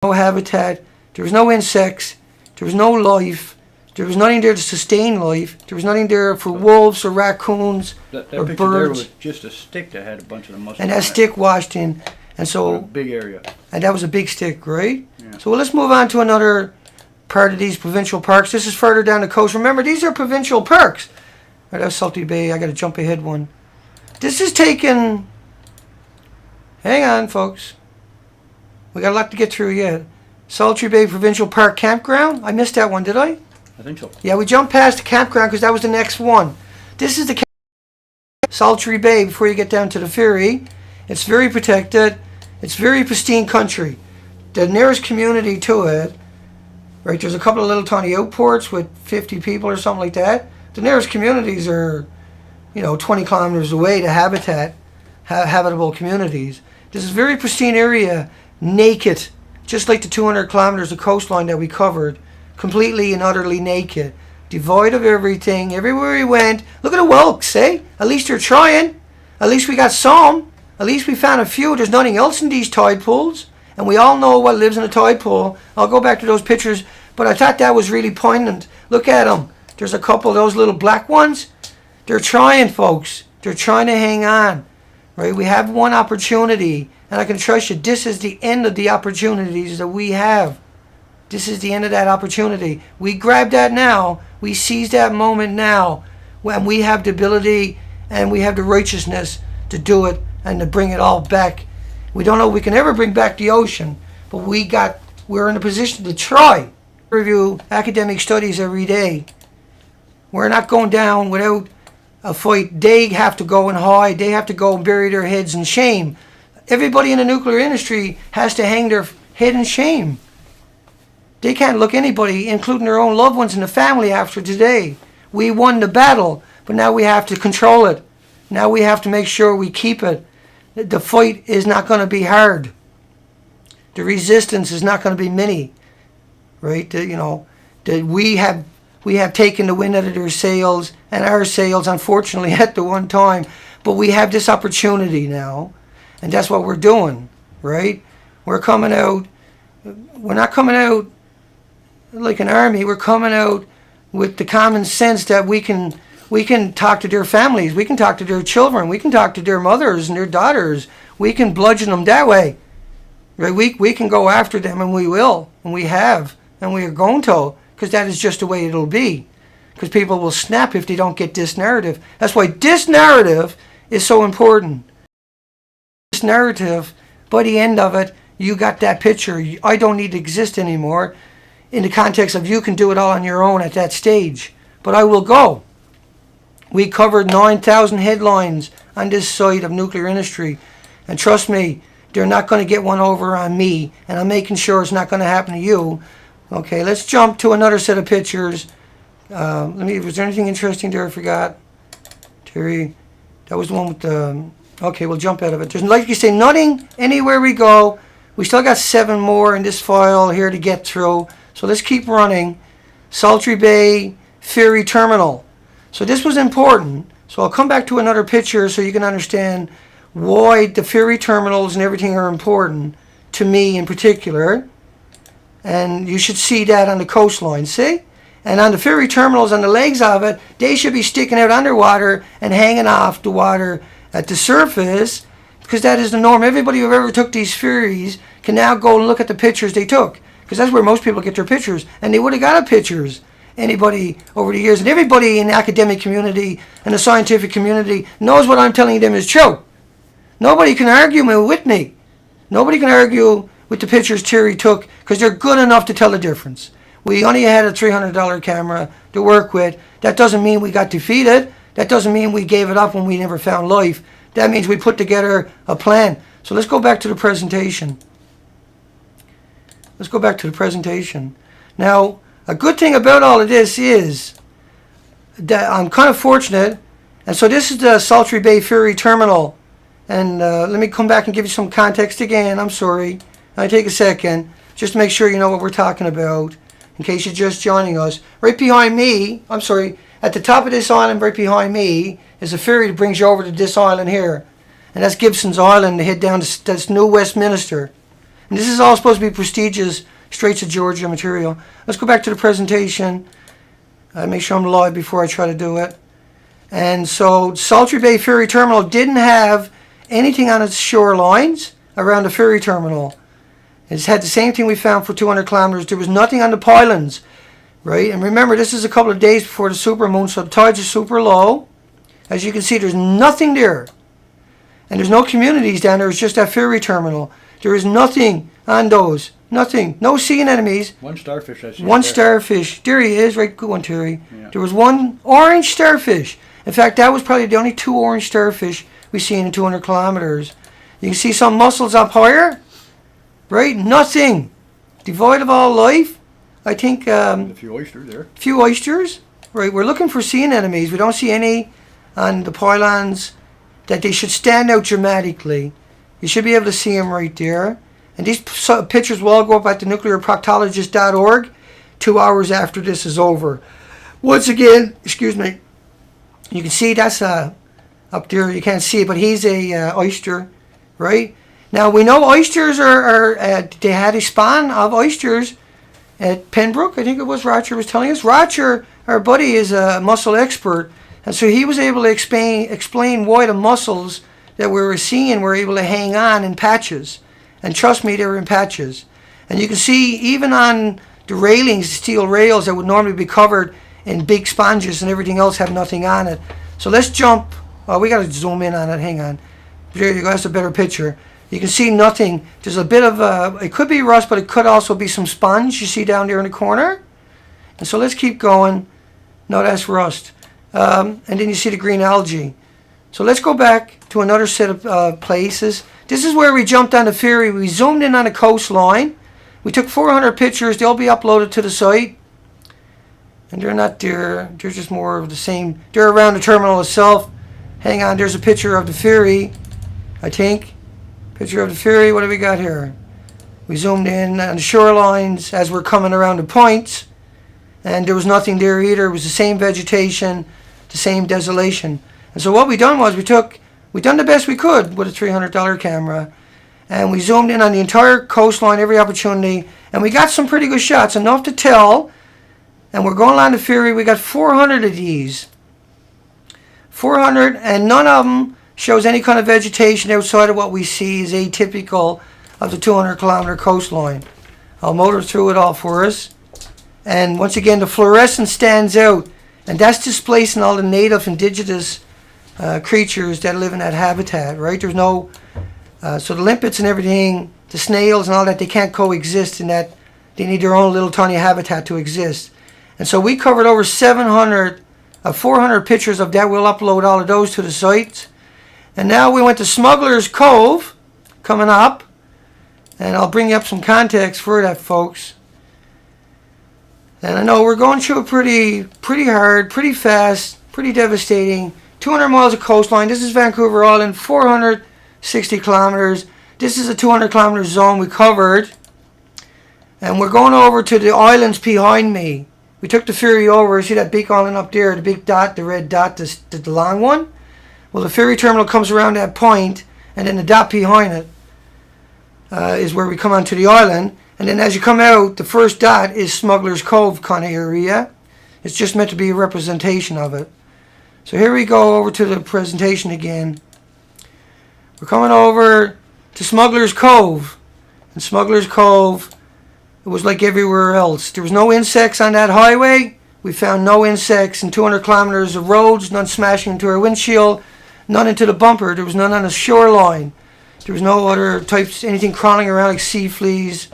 No habitat. There was no insects. There was no life. There was nothing there to sustain life. There was nothing there for wolves or raccoons that or picture birds. there was just a stick that had a bunch of the mussels. And that stick washed in. And so, a big area. And that was a big stick, right? Yeah. So let's move on to another part of these provincial parks. This is further down the coast. Remember, these are provincial parks. Right, that's Salty Bay. I got to jump ahead one. This is taken. Hang on, folks. We got a lot to get through yet. Salty Bay Provincial Park Campground. I missed that one, did I? I think so. Yeah, we jumped past the campground because that was the next one. This is the Salty Bay before you get down to the ferry. It's very protected. It's very pristine country. The nearest community to it, right, there's a couple of little tiny outports with 50 people or something like that. The nearest communities are, 20 kilometers away to habitable communities. This is a very pristine area, naked, just like the 200 kilometers of coastline that we covered, completely and utterly naked, devoid of everything, everywhere we went. Look at the whelks, eh? At least they're trying. At least we got some. At least we found a few. There's nothing else in these tide pools, and we all know what lives in a tide pool. I'll go back to those pictures, but I thought that was really poignant. Look at them. There's a couple of those little black ones. They're trying, folks. They're trying to hang on. Right? We have one opportunity, and I can trust you, this is the end of the opportunities that we have. This is the end of that opportunity. We grab that now. We seize that moment now, when we have the ability and we have the righteousness to do it and to bring it all back. We don't know if we can ever bring back the ocean, but we're in a position to try. Review academic studies every day. We're not going down without a fight. They have to go and hide. They have to go and bury their heads in shame. Everybody in the nuclear industry has to hang their head in shame. They can't look anybody, including their own loved ones in the family, after today. We won the battle, but now we have to control it. Now we have to make sure we keep it. the fight is not going to be hard. The resistance is not going to be many, right? That we have taken the wind out of their sails and our sails, unfortunately, at the one time. But we have this opportunity now, and that's what we're doing, right? We're coming out. We're not coming out like an army. We're coming out with the common sense that we can talk to their families, we can talk to their children, we can talk to their mothers and their daughters. We can bludgeon them that way, right? We can go after them, and we will, and we have, and we are going to, because that is just the way it'll be. Because people will snap if they don't get this narrative. That's why this narrative is so important. This narrative, by the end of it, you got that picture. I don't need to exist anymore, in the context of you can do it all on your own at that stage. But I will go. We covered 9,000 headlines on this site of nuclear industry. And trust me, they're not going to get one over on me. And I'm making sure it's not going to happen to you. Okay, let's jump to another set of pictures. Was there anything interesting there I forgot? Terry, that was the one with the... Okay, we'll jump out of it. There's, like you say, nothing anywhere we go. We still got 7 more in this file here to get through. So let's keep running. Sultry Bay Ferry Terminal. So this was important. So I'll come back to another picture so you can understand why the ferry terminals and everything are important to me in particular. And you should see that on the coastline, see? And on the ferry terminals, on the legs of it, they should be sticking out underwater and hanging off the water at the surface, because that is the norm. Everybody who ever took these ferries can now go and look at the pictures they took, because that's where most people get their pictures, and they would have got pictures. Anybody over the years, and everybody in the academic community and the scientific community knows what I'm telling them is true. Nobody can argue with me. Nobody can argue with the pictures Terry took, because they're good enough to tell the difference. We only had a $300 camera to work with. That doesn't mean we got defeated. That doesn't mean we gave it up when we never found life. That means we put together a plan. So let's go back to the presentation. Let's go back to the presentation. Now, a good thing about all of this is that I'm kind of fortunate. And so this is the Sultry Bay Ferry Terminal. And let me come back and give you some context again. I'm sorry. I'll take a second just to make sure you know what we're talking about, in case you're just joining us. Right behind me, at the top of this island right behind me is a ferry that brings you over to this island here. And that's Gibson's Island to head down to that's New Westminster. And this is all supposed to be prestigious Straits of Georgia material. Let's go back to the presentation. Make sure I'm live before I try to do it. And so Sultry Bay Ferry Terminal didn't have anything on its shorelines around the ferry terminal. It's had the same thing we found for 200 kilometers. There was nothing on the pylons, right? And remember, this is a couple of days before the supermoon, so the tides are super low. As you can see, there's nothing there. And there's no communities down there. It's just that ferry terminal. There is nothing on those. Nothing. No sea anemones. One starfish I see. One starfish. There he is. Right, good one, Terry. Yeah. There was one orange starfish. In fact, that was probably the only 2 orange starfish we seen in 200 kilometers. You can see some mussels up higher. Right? Nothing. Devoid of all life. I think... a few oysters there. Few oysters. Right, we're looking for sea anemones. We don't see any on the pylons that they should stand out dramatically. You should be able to see them right there. And these pictures will all go up at the nuclearproctologist.org 2 hours after this is over. Once again, excuse me, you can see that's up there. You can't see it, but he's a oyster, right? Now, we know oysters they had a spawn of oysters at Pembroke. I think it was Roger was telling us. Roger, our buddy, is a mussel expert. And so he was able to explain why the mussels that we were seeing were able to hang on in patches. And trust me, they were in patches. And you can see even on the railings, the steel rails that would normally be covered in big sponges and everything else have nothing on it. So let's jump. Oh, we got to zoom in on it. Hang on. There you go. That's a better picture. You can see nothing. There's a bit of, it could be rust, but it could also be some sponge you see down there in the corner. And so let's keep going. No, that's rust. And then you see the green algae. So let's go back to another set of places. This is where we jumped on the ferry. We zoomed in on the coastline. We took 400 pictures. They'll be uploaded to the site. And they're not there. They're just more of the same. They're around the terminal itself. Hang on, there's a picture of the ferry. I think. Picture of the ferry. What do we got here? We zoomed in on the shorelines as we're coming around the points, and there was nothing there either. It was the same vegetation, the same desolation. And so what we done was we done the best we could with a $300 camera, and we zoomed in on the entire coastline every opportunity, and we got some pretty good shots, enough to tell. And we're going along the ferry. We got 400 of these. 400, and none of them shows any kind of vegetation outside of what we see is atypical of the 200-kilometer coastline. I'll motor through it all for us. And once again, the fluorescence stands out, and that's displacing all the native indigenous creatures that live in that habitat, right? There's no, so the limpets and everything, the snails and all that, they can't coexist in that. They need their own little tiny habitat to exist. And so we covered over 400 pictures of that. We'll upload all of those to the site. And now we went to Smuggler's Cove coming up. And I'll bring you up some context for that, folks. And I know we're going through a pretty hard, pretty fast, pretty devastating. 200 miles of coastline. This is Vancouver Island, 460 kilometers. This is a 200-kilometer zone we covered. And we're going over to the islands behind me. We took the ferry over. See that big island up there, the big dot, the red dot, the long one? Well, the ferry terminal comes around that point, and then the dot behind it is where we come onto the island. And then as you come out, the first dot is Smuggler's Cove kind of area. It's just meant to be a representation of it. So here we go over to the presentation again. We're coming over to Smuggler's Cove. And Smuggler's Cove, it was like everywhere else. There was no insects on that highway. We found no insects in 200 kilometers of roads, none smashing into our windshield, none into the bumper. There was none on the shoreline. There was no other types, anything crawling around like sea fleas.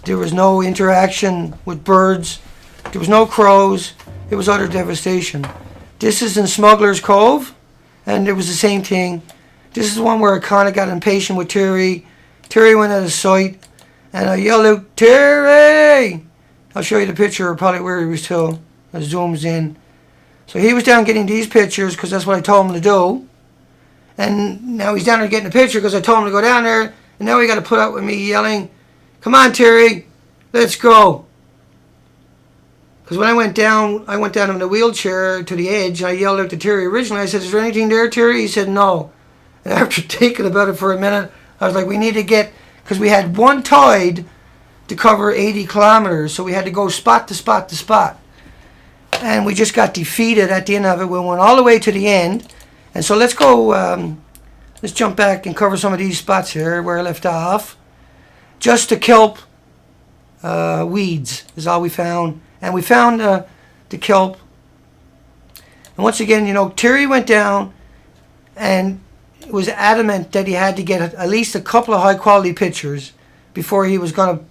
There was no interaction with birds. There was no crows. It was utter devastation. This is in Smuggler's Cove, and it was the same thing. This is the one where I kind of got impatient with Terry. Terry went out of sight, and I yelled out, "Terry!" I'll show you the picture of probably where he was too. It zooms in. So he was down getting these pictures because that's what I told him to do. And now he's down there getting a picture because I told him to go down there. And now he got to put up with me yelling, "Come on, Terry, let's go." Because when I went down in the wheelchair to the edge. I yelled out to Terry originally. I said, "Is there anything there, Terry?" He said, "No." And after thinking about it for a minute, I was like, we need to get, because we had one tide to cover 80 kilometers. So we had to go spot to spot to spot. And we just got defeated at the end of it. We went all the way to the end. And so let's go, let's jump back and cover some of these spots here where I left off. Just the kelp weeds is all we found. And we found the kelp. And once again, you know, Terry went down and was adamant that he had to get at least a couple of high quality pictures before he was going to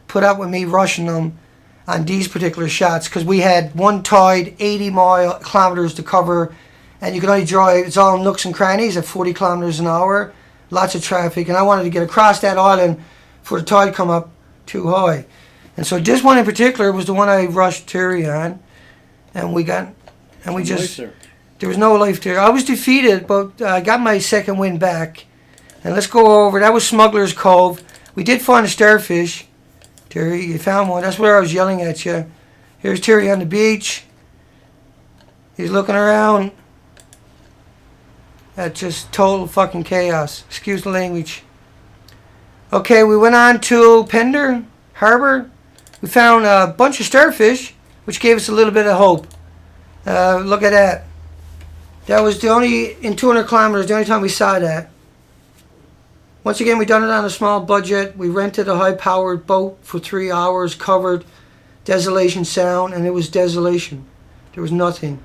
put up with me rushing them on these particular shots, because we had one tide, 80 kilometers to cover, and you can only drive, it's all nooks and crannies at 40 kilometers an hour, lots of traffic, and I wanted to get across that island before the tide come up too high. And so this one in particular was the one I rushed Terry on, and we just, there was no life there. I was defeated, but I got my second wind back. And let's go over, that was Smuggler's Cove. We did find a starfish. Terry, you found one. That's where I was yelling at you. Here's Terry on the beach. He's looking around. That's just total fucking chaos. Excuse the language. Okay, we went on to Pender Harbor. We found a bunch of starfish, which gave us a little bit of hope. Look at that. That was the only, in 200 kilometers, the only time we saw that. Once again, we done it on a small budget. We rented a high-powered boat for 3 hours, covered Desolation Sound, and it was desolation. There was nothing.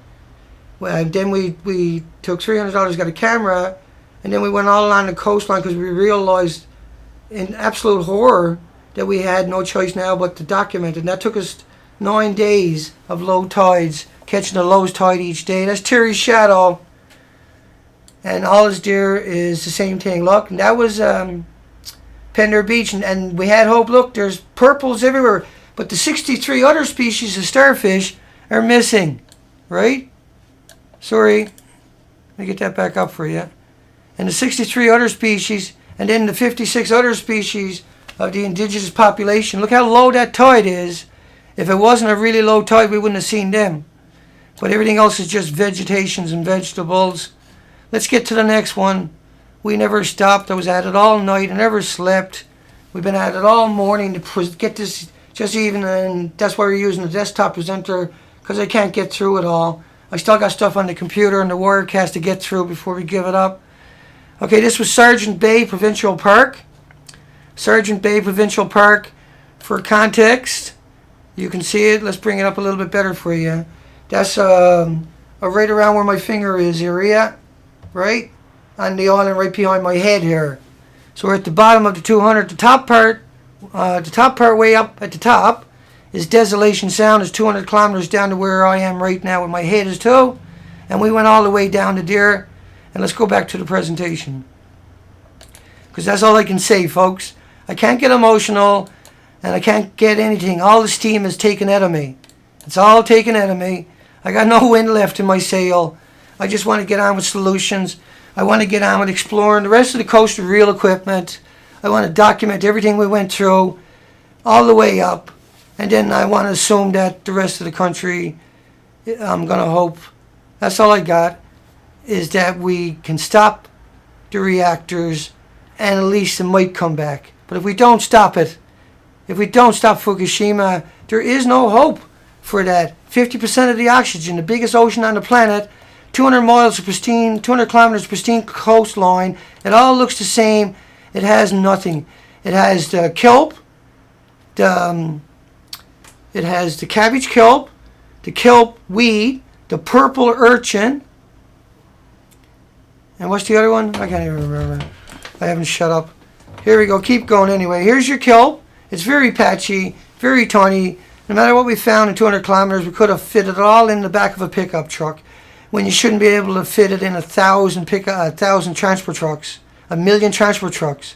Well, then we took $300, got a camera, and then we went all along the coastline because we realized in absolute horror that we had no choice now but to document it. And that took us 9 days of low tides, catching the lowest tide each day. That's Terry's shadow. And all is there is the same thing. Look, and that was Pender Beach, and we had hope. Look, there's purples everywhere, but the 63 other species of starfish are missing, right? Sorry, let me get that back up for you. and the 63 other species, and then the 56 other species of the indigenous population. Look how low that tide is. If it wasn't a really low tide, we wouldn't have seen them. But everything else is just vegetations and vegetables. Let's get to the next one. We never stopped. I was at it all night. I never slept. We've been at it all morning to get this just even, and that's why we're using the desktop presenter, because I can't get through it all. I still got stuff on the computer and the Wirecast to get through before we give it up. Okay, this was Sergeant Bay Provincial Park. Sergeant Bay Provincial Park, for context, you can see it. Let's bring it up a little bit better for you. That's right around where my finger is area, right? On the island right behind my head here. So we're at the bottom of the 200. The top part way up at the top is Desolation Sound. It's 200 kilometers down to where I am right now, where my head is too. And we went all the way down to there. And let's go back to the presentation, because that's all I can say, folks. I can't get emotional, and I can't get anything. All the steam is taken out of me. It's all taken out of me. I got no wind left in my sail. I just want to get on with solutions. I want to get on with exploring the rest of the coast with real equipment. I want to document everything we went through all the way up. And then I want to assume that the rest of the country, I'm going to hope, that's all I got, is that we can stop the reactors, and at least it might come back. But if we don't stop it, if we don't stop Fukushima, there is no hope for that. 50% of the oxygen, the biggest ocean on the planet, 200 miles of pristine, 200 kilometers pristine coastline. It all looks the same. It has nothing. It has the kelp, it has the cabbage kelp, the kelp weed, the purple urchin, and what's the other one? I can't even remember. I haven't shut up. Here we go. Keep going anyway. Here's your kelp. It's very patchy, very tiny. No matter what we found in 200 kilometers, we could have fitted it all in the back of a pickup truck, when you shouldn't be able to fit it in 1,000 transport trucks, 1,000,000 transport trucks.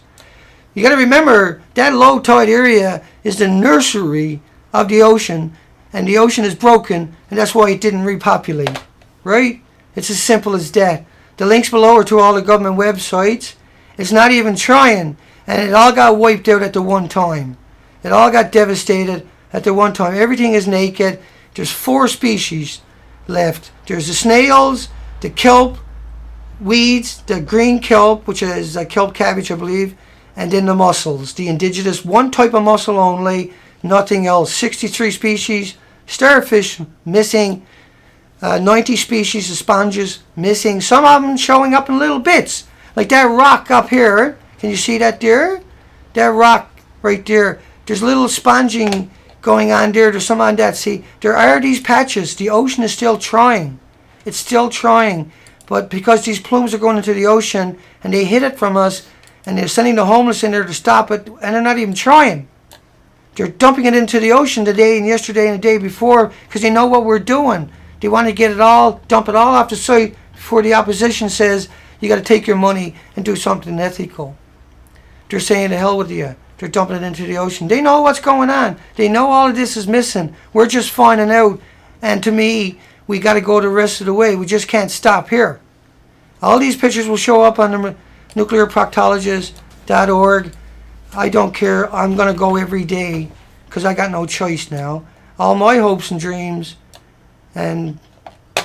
You got to remember that low tide area is the nursery of the ocean, and the ocean is broken, and that's why it didn't repopulate. Right? It's as simple as that. The links below are to all the government websites. It's not even trying, and it all got wiped out at the one time. It all got devastated at the one time. Everything is naked. There's 4 species left. There's the snails, the kelp weeds, the green kelp, which is kelp cabbage, I believe, and then the mussels, the indigenous, one type of mussel only, nothing else. 63 species, starfish missing, 90 species of sponges missing, some of them showing up in little bits, like that rock up here. Can you see that there? That rock right there. There's little sponging going on there. There's some on that. See, there are these patches. The ocean is still trying. It's still trying. But because these plumes are going into the ocean and they hid it from us, and they're sending the homeless in there to stop it, and they're not even trying. They're dumping it into the ocean today and yesterday and the day before, because they know what we're doing. They want to get it all, dump it all off the site before the opposition says, you got to take your money and do something ethical. They're saying, to hell with you. They're dumping it into the ocean. They know what's going on. They know all of this is missing. We're just finding out. And to me, we got to go the rest of the way. We just can't stop here. All these pictures will show up on the nuclearproctologist.org. I don't care. I'm going to go every day because I got no choice now. All my hopes and dreams and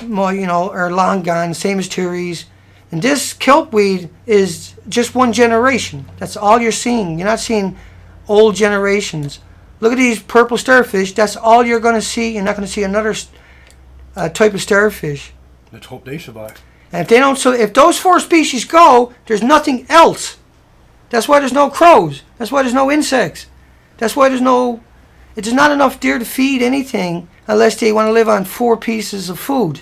my, are long gone, same as Terry's. And this kelp weed is just one generation. That's all you're seeing. You're not seeing old generations. Look at these purple starfish. That's all you're going to see. You're not going to see another type of starfish. Let's hope they survive. And if they don't, so if those 4 species go, there's nothing else. That's why there's no crows. That's why there's no insects. That's why there's not enough deer to feed anything unless they want to live on 4 pieces of food,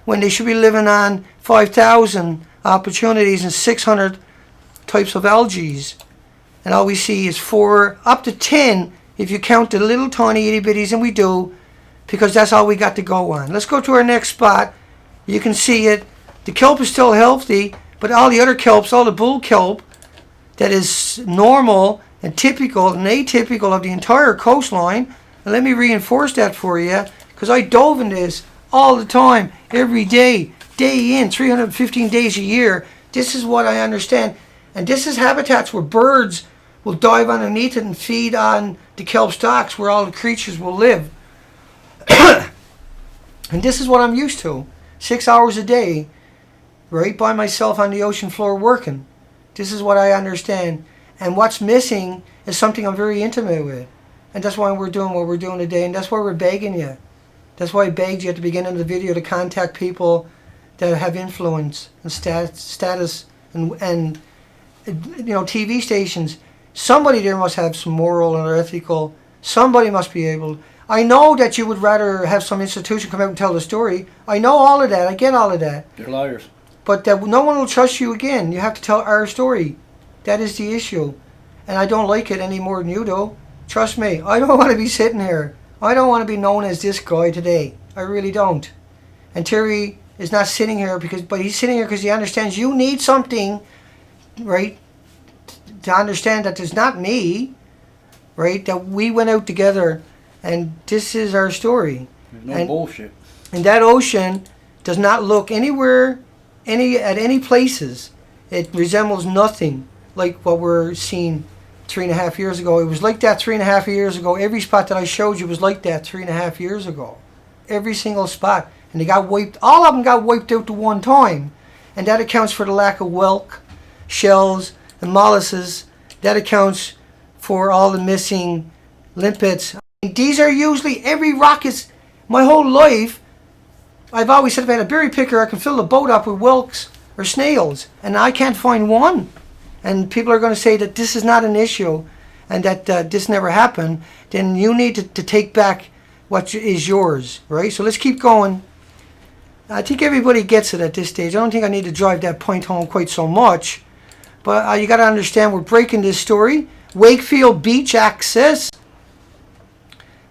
when they should be living on 5,000 opportunities and 600 types of algae. And all we see is 4, up to 10, if you count the little tiny itty bitties, and we do, because that's all we got to go on. Let's go to our next spot. You can see it. The kelp is still healthy, but all the other kelps, all the bull kelp, that is normal and typical and atypical of the entire coastline. And let me reinforce that for you, because I dove in this all the time, every day, day in, 315 days a year. This is what I understand. And this is habitats where birds will dive underneath it and feed on the kelp stalks where all the creatures will live. And this is what I'm used to. 6 hours a day, right by myself on the ocean floor working. This is what I understand. And what's missing is something I'm very intimate with. And that's why we're doing what we're doing today. And that's why we're begging you. That's why I begged you at the beginning of the video to contact people that have influence and status and TV stations. Somebody there must have some moral or ethical. Somebody must be able. I know that you would rather have some institution come out and tell the story. I know all of that. I get all of that. They're liars. But that no one will trust you again. You have to tell our story. That is the issue. And I don't like it any more than you do. Trust me. I don't want to be sitting here. I don't want to be known as this guy today. I really don't. And Terry is not sitting here but he's sitting here because he understands you need something, right, to understand that it's not me, right, that we went out together and this is our story. There's no bullshit. And that ocean does not look anywhere, at any places. It resembles nothing like what we're seeing 3.5 years ago. It was like that 3.5 years ago. Every spot that I showed you was like that 3.5 years ago. Every single spot. And they got wiped, all of them got wiped out to one time. And that accounts for the lack of whelk, shells, and mollusks. That accounts for all the missing limpets. And these are usually, every rock is, my whole life, I've always said if I had a berry picker, I can fill the boat up with whelks or snails. And I can't find one. And people are going to say that this is not an issue and that this never happened. Then you need to take back what is yours, right? So let's keep going. I think everybody gets it at this stage. I don't think I need to drive that point home quite so much. But you got to understand, we're breaking this story. Wakefield Beach access.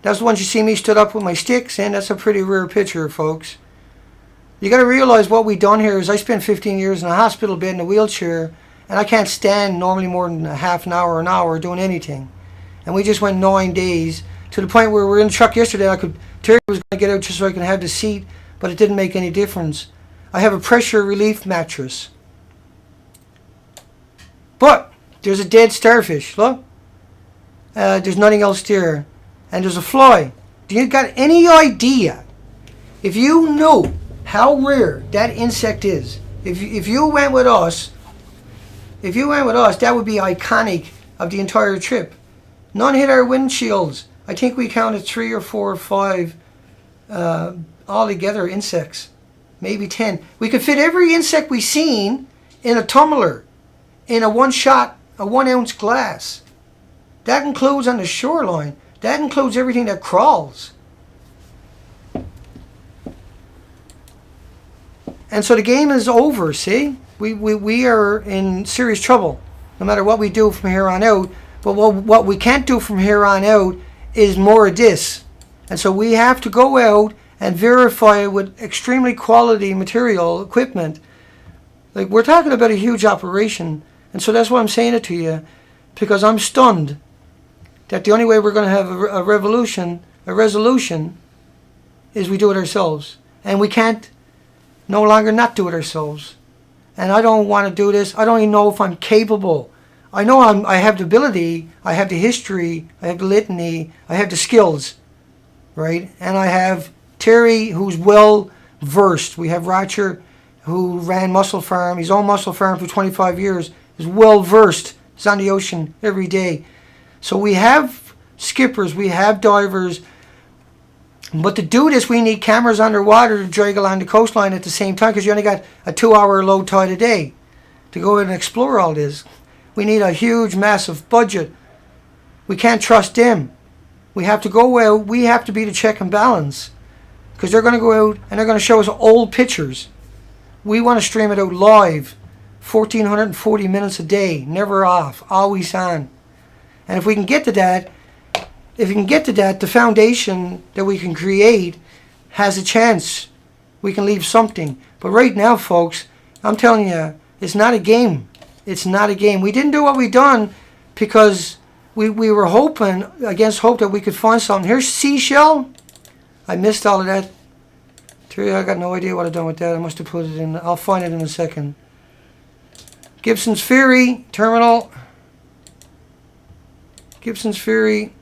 That's the ones you see me stood up with my sticks, and that's a pretty rare picture, folks. You got to realize what we done here is I spent 15 years in a hospital bed in a wheelchair, and I can't stand normally more than a half an hour doing anything. And we just went 9 days to the point where we were in the truck yesterday. Terry was going to get out just so I could have the seat, but it didn't make any difference. I have a pressure relief mattress. But there's a dead starfish, look. There's nothing else there. And there's a fly. Do you got any idea, if you knew how rare that insect is, if you went with us, that would be iconic of the entire trip. None hit our windshields. I think we counted 3 or 4 or 5 altogether insects, maybe 10. We could fit every insect we seen in a tumbler, in a 1 ounce glass. That includes on the shoreline. That includes everything that crawls. And so the game is over, see? We are in serious trouble, no matter what we do from here on out. But what we can't do from here on out is more of this. And so we have to go out and verify with extremely quality material, equipment. Like, we're talking about a huge operation. And so that's why I'm saying it to you, because I'm stunned that the only way we're going to have a resolution, is we do it ourselves. And we can't no longer not do it ourselves. And I don't want to do this. I don't even know if I'm capable. I know I have the ability, I have the history, I have the litany, I have the skills, right? And I have Terry, who's well versed. We have Roger, who ran Mussel Farm. He's owned Mussel Farm for 25 years. Is well versed. He's on the ocean every day. So we have skippers, we have divers. But to do this, we need cameras underwater to drag along the coastline at the same time, because you only got a 2-hour low tide a day to go in and explore all this. We need a huge, massive budget. We can't trust them. We have to go out. We have to be the check and balance, because they're going to go out and they're going to show us old pictures. We want to stream it out live, 1,440 minutes a day, never off, always on. And if we can get to that, the foundation that we can create has a chance. We can leave something. But right now, folks, I'm telling you, it's not a game. It's not a game. We didn't do what we done because we were hoping, against hope, that we could find something. Here's seashell. I missed all of that. Terry, I got no idea what I've done with that. I must have put it in. I'll find it in a second. Gibson's Ferry terminal. Gibson's Ferry.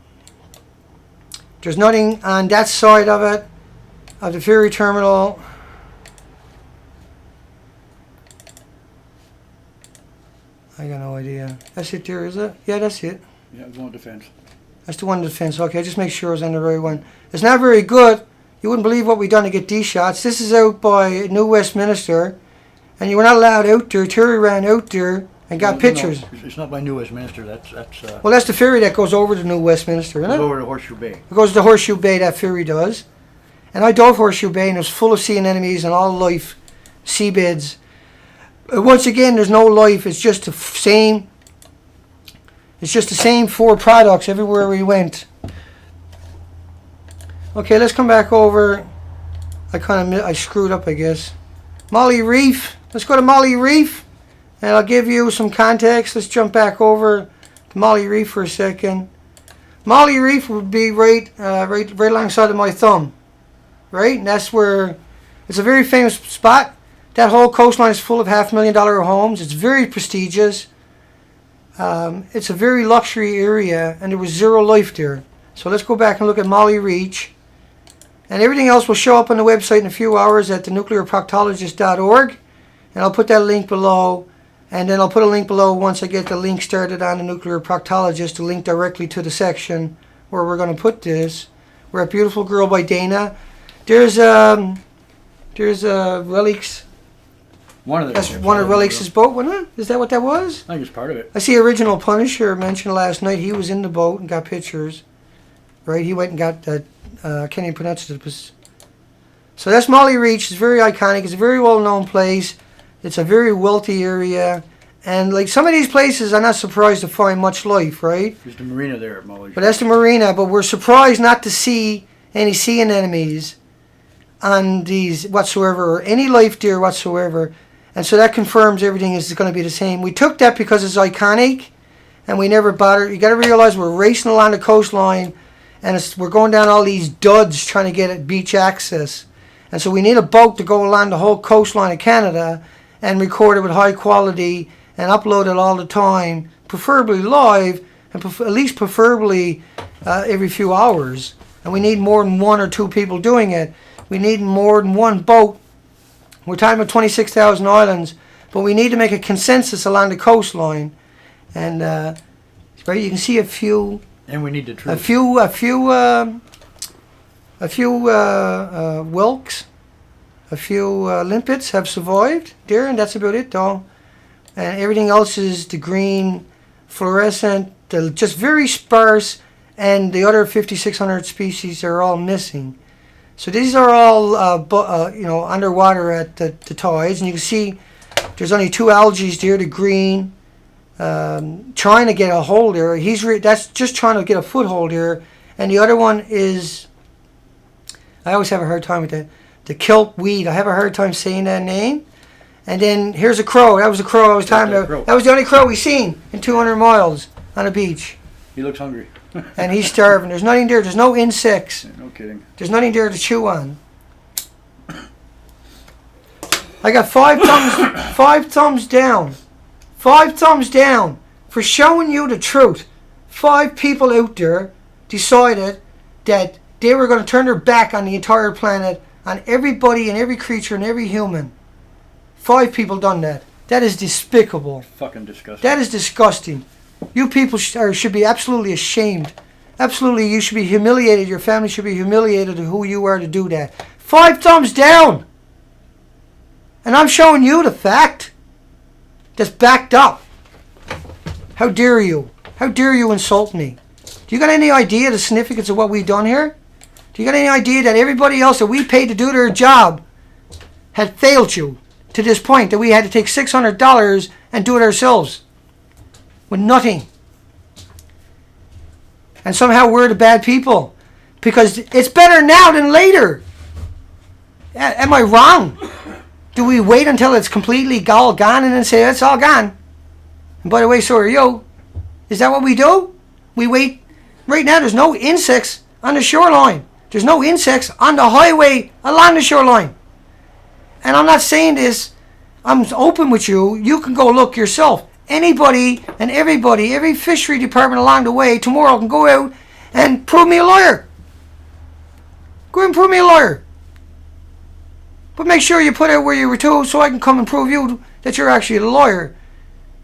There's nothing on that side of it, of the ferry terminal. I got no idea. That's it there, is it? Yeah, that's it. Yeah, it was on defense. That's the one in defense. Okay, just make sure I was on the right one. It's not very good. You wouldn't believe what we've done to get these shots. This is out by New Westminster, and you were not allowed out there. Terry ran out there and got pictures. No, it's not by New Westminster. That's Well, that's the ferry that goes over to New Westminster, isn't it? over to Horseshoe Bay. It goes to Horseshoe Bay, that ferry does. And I dove Horseshoe Bay, and it was full of sea anemones and all life, seabeds. Once again, there's no life. It's just the same. It's just the same four products everywhere we went. Okay, let's come back over. I screwed up, I guess. Molly Reef. Let's go to Molly Reef, and I'll give you some context. Let's jump back over to Molly Reef for a second. Molly Reef would be right alongside of my thumb, right? And that's where it's a very famous spot. That whole coastline is full of $500,000 homes. It's very prestigious. It's a very luxury area, and there was zero life there. So let's go back and look at Molly Reach. And everything else will show up on the website in a few hours at thenuclearproctologist.org. And I'll put that link below. And then I'll put a link below once I get the link started on the Nuclear Proctologist to link directly to the section where we're going to put this. We're at Beautiful Girl by Dana. There's relics. That's one of Relix's boat, wasn't it? Is that what that was? I think it's part of it. I see Original Punisher mentioned last night. He was in the boat and got pictures. Right? He went and got that. I can't even pronounce it. So that's Molly Reach. It's very iconic. It's a very well-known place. It's a very wealthy area. And like some of these places, I'm not surprised to find much life, right? There's the marina there at Molly. But that's the marina. But we're surprised not to see any sea anemones on these whatsoever, or any life there whatsoever. And so that confirms everything is going to be the same. We took that because it's iconic, and we never bothered. You got to realize we're racing along the coastline, and we're going down all these duds trying to get at beach access. And so we need a boat to go along the whole coastline of Canada and record it with high quality and upload it all the time, preferably live, and at least preferably every few hours. And we need more than one or two people doing it. We need more than one boat. We're talking about 26,000 islands, but we need to make a consensus along the coastline. And right, you can see a few. And we need the truth. A few whelks, a few limpets have survived there, and that's about it, though. And everything else is the green, fluorescent, just very sparse, and the other 5,600 species are all missing. So these are all, underwater at the tides, and you can see there's only two algae there, the green, trying to get a hold there. That's just trying to get a foothold here, and the other one is, I always have a hard time with that, the kelp weed. I have a hard time saying that name. And then here's a crow. That was the crow I was talking about. That was the only crow we seen in 200 miles on a beach. He looks hungry. And he's starving. There's nothing there. There's no insects. Yeah, no kidding. There's nothing there to chew on. I got 5 thumbs, 5 thumbs down. 5 thumbs down for showing you the truth. 5 people out there decided that they were going to turn their back on the entire planet, on everybody and every creature and every human. 5 people done that. That is despicable. Fucking disgusting. That is disgusting. You people should be absolutely ashamed. Absolutely, you should be humiliated. Your family should be humiliated of who you are to do that. 5 thumbs down. And I'm showing you the fact that's backed up. How dare you? How dare you insult me? Do you got any idea the significance of what we've done here? Do you got any idea that everybody else that we paid to do their job had failed you to this point that we had to take $600 and do it ourselves with nothing? And somehow we're the bad people because it's better now than later. Am I wrong? Do we wait until it's completely all gone and then say it's all gone? And by the way, so are you. Is that what we do? We wait. Right now there's no insects on the shoreline. There's no insects on the highway along the shoreline. And I'm not saying this I'm open with you. You can go look yourself. Anybody and everybody, every fishery department along the way, tomorrow can go out and prove me a lawyer. Go and prove me a lawyer. But make sure you put out where you were to, so I can come and prove you that you're actually a lawyer.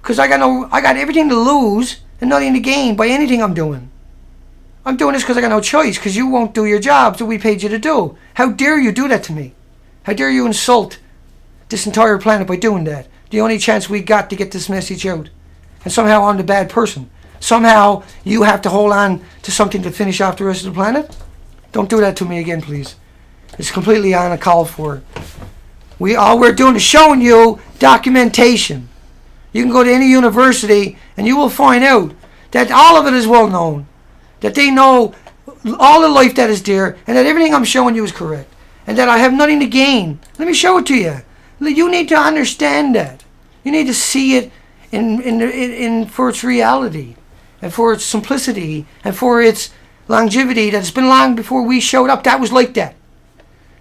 Because I got everything to lose and nothing to gain by anything I'm doing. I'm doing this because I got no choice, because you won't do your jobs that we paid you to do. How dare you do that to me? How dare you insult this entire planet by doing that? The only chance we got to get this message out. And somehow I'm the bad person. Somehow you have to hold on to something to finish off the rest of the planet? Don't do that to me again, please. It's completely uncalled for. All we're doing is showing you documentation. You can go to any university and you will find out that all of it is well known. That they know all the life that is there, and that everything I'm showing you is correct. And that I have nothing to gain. Let me show it to you. You need to understand that. You need to see it for its reality, and for its simplicity, and for its longevity. That it's been long before we showed up. That was like that.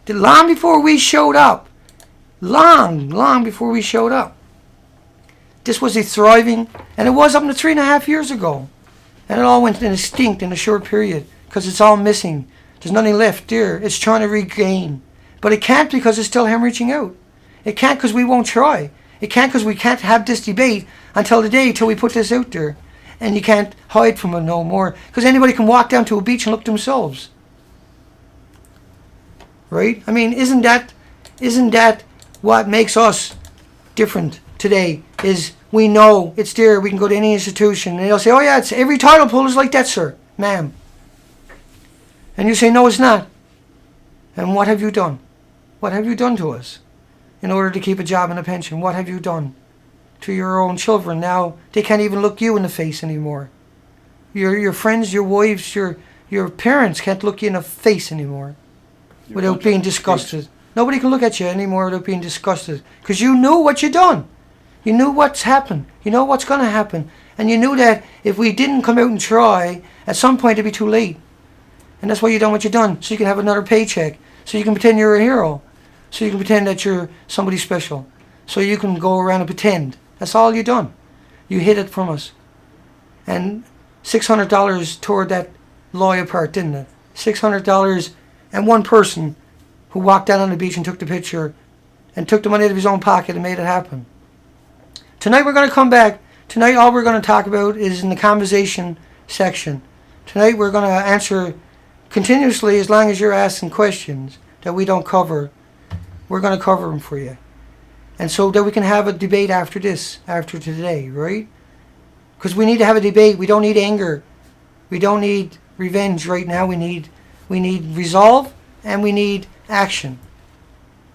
Long before we showed up. Long before we showed up. This was a thriving, and it was up to 3.5 years ago. And it all went extinct in a short period, because it's all missing. There's nothing left there. It's trying to regain. But it can't, because it's still hemorrhaging out. It can't, because we won't try. It can't, because we can't have this debate until the day till we put this out there. And you can't hide from it no more, because anybody can walk down to a beach and look themselves. Right? I mean, isn't that what makes us different today? Is we know it's there. We can go to any institution and they'll say, oh yeah, it's every tidal pool is like that, sir, ma'am. And you say, no, it's not. And what have you done? What have you done to us in order to keep a job and a pension? What have you done to your own children? Now they can't even look you in the face anymore. Your friends, your wives, your parents can't look you in the face anymore without being disgusted. Nobody can look at you anymore without being disgusted, because you knew what you done. You knew what's happened. You know what's going to happen. And you knew that if we didn't come out and try, at some point it'd be too late. And that's why you done what you done. So you can have another paycheck. So you can pretend you're a hero. So you can pretend that you're somebody special. So you can go around and pretend. That's all you done. You hid it from us. And $600 tore that lawyer apart, didn't it? $600 and one person who walked down on the beach and took the picture and took the money out of his own pocket and made it happen. Tonight we're going to come back. Tonight all we're going to talk about is in the conversation section. Tonight we're going to answer continuously, as long as you're asking questions that we don't cover. We're going to cover them for you. And so that we can have a debate after this, after today, right? Because we need to have a debate. We don't need anger. We don't need revenge right now. We need resolve, and we need action.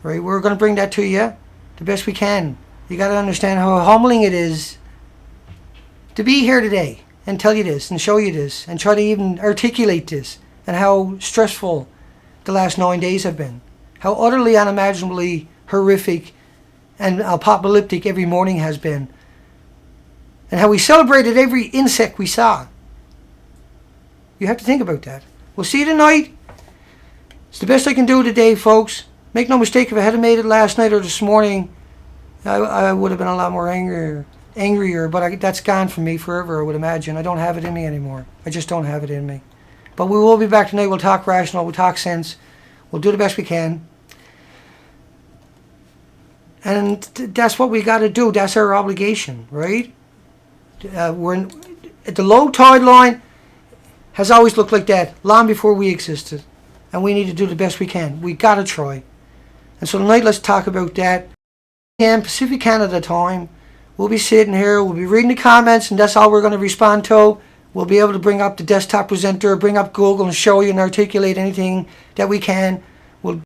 Right? We're going to bring that to you the best we can. You got to understand how humbling it is to be here today and tell you this and show you this and try to even articulate this, and how stressful the last 9 days have been. How utterly unimaginably horrific and apocalyptic every morning has been. And how we celebrated every insect we saw. You have to think about that. We'll see you tonight. It's the best I can do today, folks. Make no mistake, if I had made it last night or this morning, I would have been a lot more angrier, but that's gone from me forever, I would imagine. I don't have it in me anymore. I just don't have it in me. But we will be back tonight. We'll talk rational. We'll talk sense. We'll do the best we can. And that's what we got to do. That's our obligation, right? We're at the low tide line has always looked like that, long before we existed. And we need to do the best we can. We got to try. And so tonight, let's talk about that. And Pacific Canada time, we'll be sitting here, we'll be reading the comments, and that's all we're going to respond to. We'll be able to bring up the desktop presenter, bring up Google, and show you and articulate anything that we can.